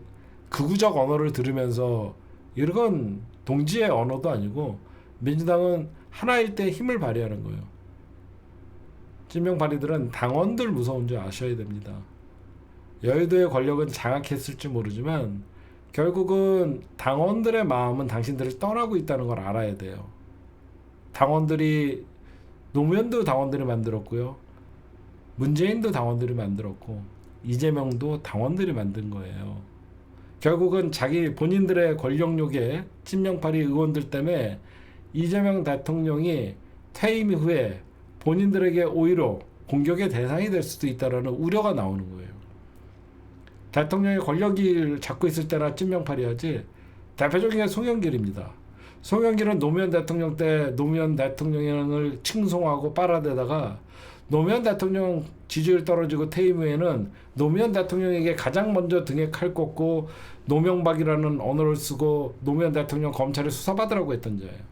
A: 극우적 언어를 들으면서 이건 동지의 언어도 아니고 민주당은 하나일 때 힘을 발휘하는 거예요. 찐명파리들은 당원들 무서운 줄 아셔야 됩니다. 여의도의 권력은 장악했을지 모르지만 결국은 당원들의 마음은 당신들을 떠나고 있다는 걸 알아야 돼요. 당원들이 노무현도 당원들이 만들었고요. 문재인도 당원들이 만들었고 이재명도 당원들이 만든 거예요. 결국은 자기 본인들의 권력욕에 찐명파리 의원들 때문에 이재명 대통령이 퇴임 후에 본인들에게 오히려 공격의 대상이 될 수도 있다는 우려가 나오는 거예요. 대통령이 권력을 잡고 있을 때나 찐명파리 하지 대표적인 게 송영길입니다. 송영길은 노무현 대통령 때 노무현 대통령을 칭송하고 빨아대다가 노무현 대통령 지지율 떨어지고 퇴임 후에는 노무현 대통령에게 가장 먼저 등에 칼 꽂고 노명박이라는 언어를 쓰고 노무현 대통령 검찰에 수사받으라고 했던 자예요.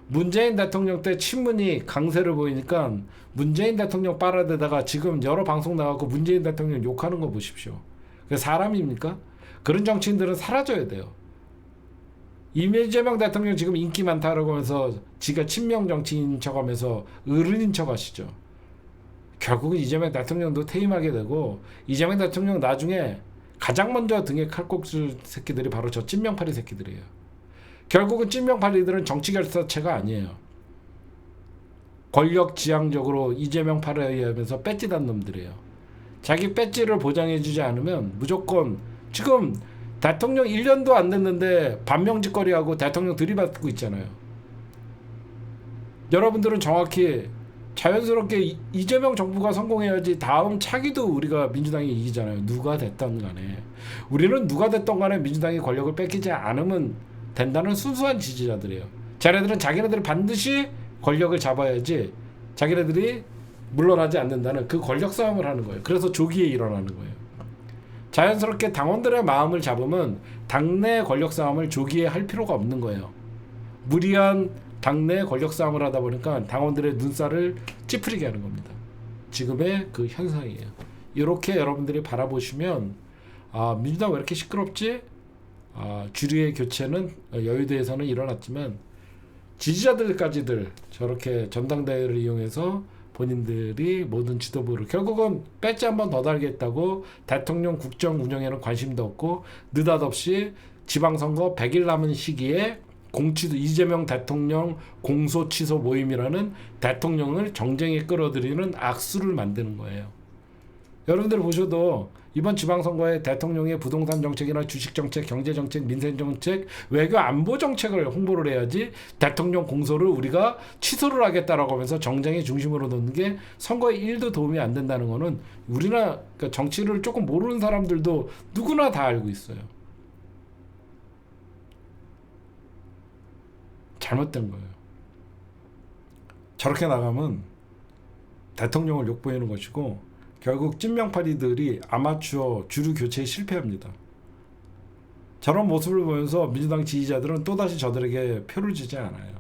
A: 문재인 대통령 때 친문이 강세를 보이니까 문재인 대통령 빨아대다가 지금 여러 방송 나가고 문재인 대통령 욕하는 거 보십시오. 그게 사람입니까? 그런 정치인들은 사라져야 돼요. 이재명 대통령 지금 인기 많다라고 하면서 지가 친명 정치인인 척하면서 어른인 척하시죠. 결국은 이재명 대통령도 퇴임하게 되고 이재명 대통령 나중에 가장 먼저 등에 칼 꽂을 새끼들이 바로 저 찐명파리 새끼들이에요. 결국은 찐명파리들은 정치결사체가 아니에요. 권력지향적으로 이재명 파리에 하면서 배지 단 놈들이에요. 자기 배지를 보장해주지 않으면 무조건 지금 대통령 1년도 안 됐는데 반명짓거리하고 대통령 들이받고 있잖아요. 여러분들은 정확히 자연스럽게 이재명 정부가 성공해야지 다음 차기도 우리가 민주당이 이기잖아요. 누가 됐던 간에. 우리는 누가 됐던 간에 민주당이 권력을 뺏기지 않으면 된다는 순수한 지지자들이에요. 자기네들은 자기네들이 반드시 권력을 잡아야지 자기네들이 물러나지 않는다는 그 권력 싸움을 하는 거예요. 그래서 조기에 일어나는 거예요. 자연스럽게 당원들의 마음을 잡으면 당내 권력 싸움을 조기에 할 필요가 없는 거예요. 무리한 당내 권력 싸움을 하다 보니까 당원들의 눈살을 찌푸리게 하는 겁니다. 지금의 그 현상이에요. 이렇게 여러분들이 바라보시면 민주당 왜 이렇게 시끄럽지? 주류의 교체는 여의도에서는 일어났지만 지지자들까지들 저렇게 전당대회를 이용해서 본인들이 모든 지도부를 결국은 배지 한 번 더 달겠다고 대통령 국정 운영에는 관심도 없고 느닷없이 지방선거 100일 남은 시기에 공치도 이재명 대통령 공소 취소 모임이라는 대통령을 정쟁에 끌어들이는 악수를 만드는 거예요. 여러분들 보셔도 이번 지방선거에 대통령의 부동산 정책이나 주식 정책, 경제 정책, 민생 정책, 외교 안보 정책을 홍보를 해야지 대통령 공소를 우리가 취소를 하겠다라고 하면서 정쟁의 중심으로 놓는 게 선거에 1도 도움이 안 된다는 거는 우리나라 그러니까 정치를 조금 모르는 사람들도 누구나 다 알고 있어요. 잘못된 거예요. 저렇게 나가면 대통령을 욕보이는 것이고 결국 찐명파리들이 아마추어 주류 교체에 실패합니다. 저런 모습을 보면서 민주당 지지자들은 또다시 저들에게 표를 주지 않아요.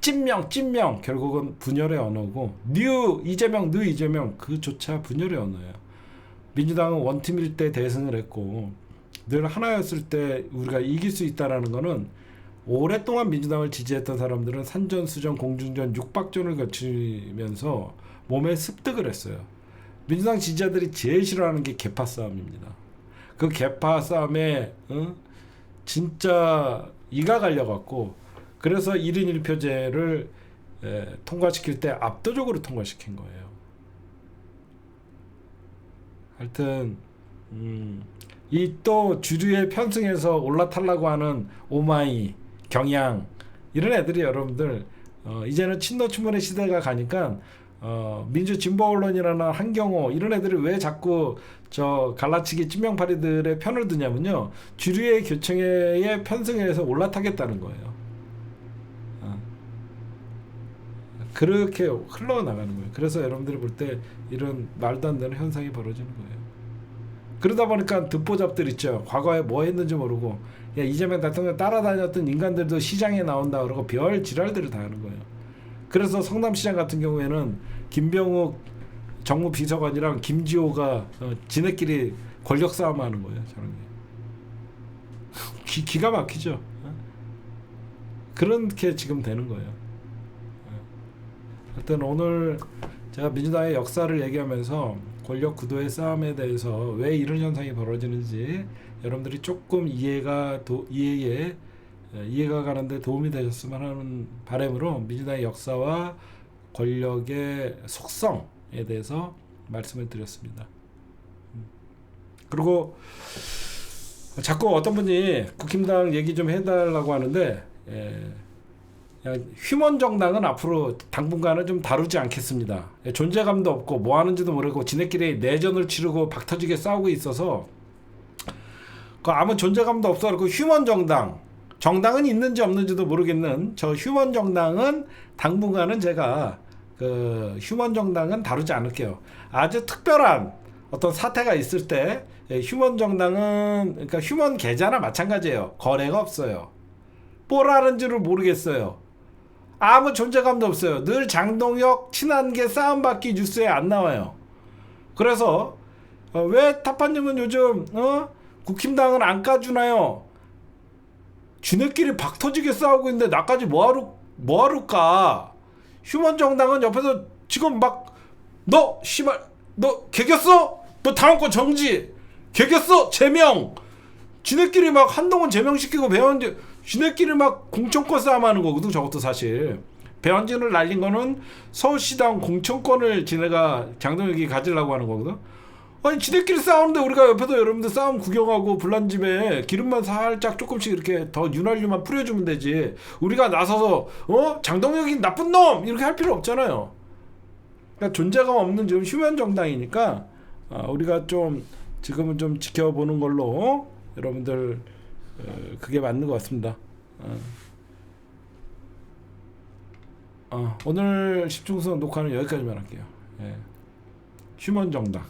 A: 찐명 결국은 분열의 언어고 뉴 이재명 그조차 분열의 언어예요. 민주당은 원팀일 때 대승을 했고 늘 하나였을 때 우리가 이길 수 있다라는 거는 오랫동안 민주당을 지지했던 사람들은 산전수전 공중전 육박전을 거치면서 몸에 습득을 했어요. 민주당 지지자들이 제일 싫어하는 게 계파 싸움입니다. 그 계파 싸움에 진짜 이가 갈려갖고 그래서 1인 1표제를 통과시킬 때 압도적으로 통과시킨 거예요. 하여튼 이 또 주류에 편승해서 올라타려고 하는 오마이, 경향 이런 애들이 여러분들 이제는 친노친문의 시대가 가니까 민주 진보 언론이라나 한경호 이런 애들이 왜 자꾸 저 갈라치기 찐명파리들의 편을 드냐면요. 주류의 교청에 편승해서 올라타겠다는 거예요. 그렇게 흘러나가는 거예요. 그래서 여러분들이 볼 때 이런 말도 안 되는 현상이 벌어지는 거예요. 그러다 보니까 듣보잡들 있죠. 과거에 뭐 했는지 모르고 야, 이재명 대통령 따라다녔던 인간들도 시장에 나온다 그러고 별 지랄들을 다 하는 거예요. 그래서 성남시장 같은 경우에는 김병욱 정무비서관이랑 김지호가 지네끼리 권력 싸움하는 거예요. 저런 게 기가 막히죠. 그렇게 지금 되는 거예요. 하여튼 오늘 제가 민주당의 역사를 얘기하면서 권력 구도의 싸움에 대해서 왜 이런 현상이 벌어지는지 여러분들이 조금 이해가 가는데 도움이 되셨으면 하는 바람으로 민주당의 역사와 권력의 속성에 대해서 말씀을 드렸습니다. 그리고 자꾸 어떤 분이 국힘당 얘기 좀 해달라고 하는데 휴먼 정당은 앞으로 당분간은 좀 다루지 않겠습니다. 존재감도 없고 뭐 하는지도 모르고 지네끼리 내전을 치르고 박터지게 싸우고 있어서 아무 존재감도 없어. 그리고 휴먼 정당은 있는지 없는지도 모르겠는 저 휴먼 정당은 당분간은 제가 그 휴먼 정당은 다루지 않을게요. 아주 특별한 어떤 사태가 있을 때 휴먼 정당은 그러니까 휴먼 계좌나 마찬가지예요. 거래가 없어요. 뭘 하는지를 모르겠어요. 아무 존재감도 없어요. 늘 장동혁 친한계 싸움받기 뉴스에 안 나와요. 그래서 왜 타파님은 요즘 국힘당은 안 까주나요? 지네끼리 박터지게 싸우고 있는데 나까지 뭐하러 까? 휴먼 정당은 옆에서 지금 막 너 씨발 너 개겼어? 너 다음 거 정지 개겼어? 제명 지네끼리 막 한동훈 제명시키고 배현진 지네끼리 막 공천권 싸움하는 거거든. 저것도 사실 배현진을 날린 거는 서울시당 공천권을 지네가 장동혁이 가지려고 하는 거거든. 아니 지네끼리 싸우는데 우리가 옆에서 여러분들 싸움 구경하고 불난집에 기름만 살짝 조금씩 이렇게 더 윤활유만 뿌려주면 되지. 우리가 나서서 장동혁이 나쁜 놈 이렇게 할 필요 없잖아요. 그러니까 존재감 없는 지금 휴면 정당이니까 우리가 좀 지금은 좀 지켜보는 걸로 여러분들 그게 맞는 것 같습니다. 오늘 10중선 녹화는 여기까지만 할게요. 휴먼 정당.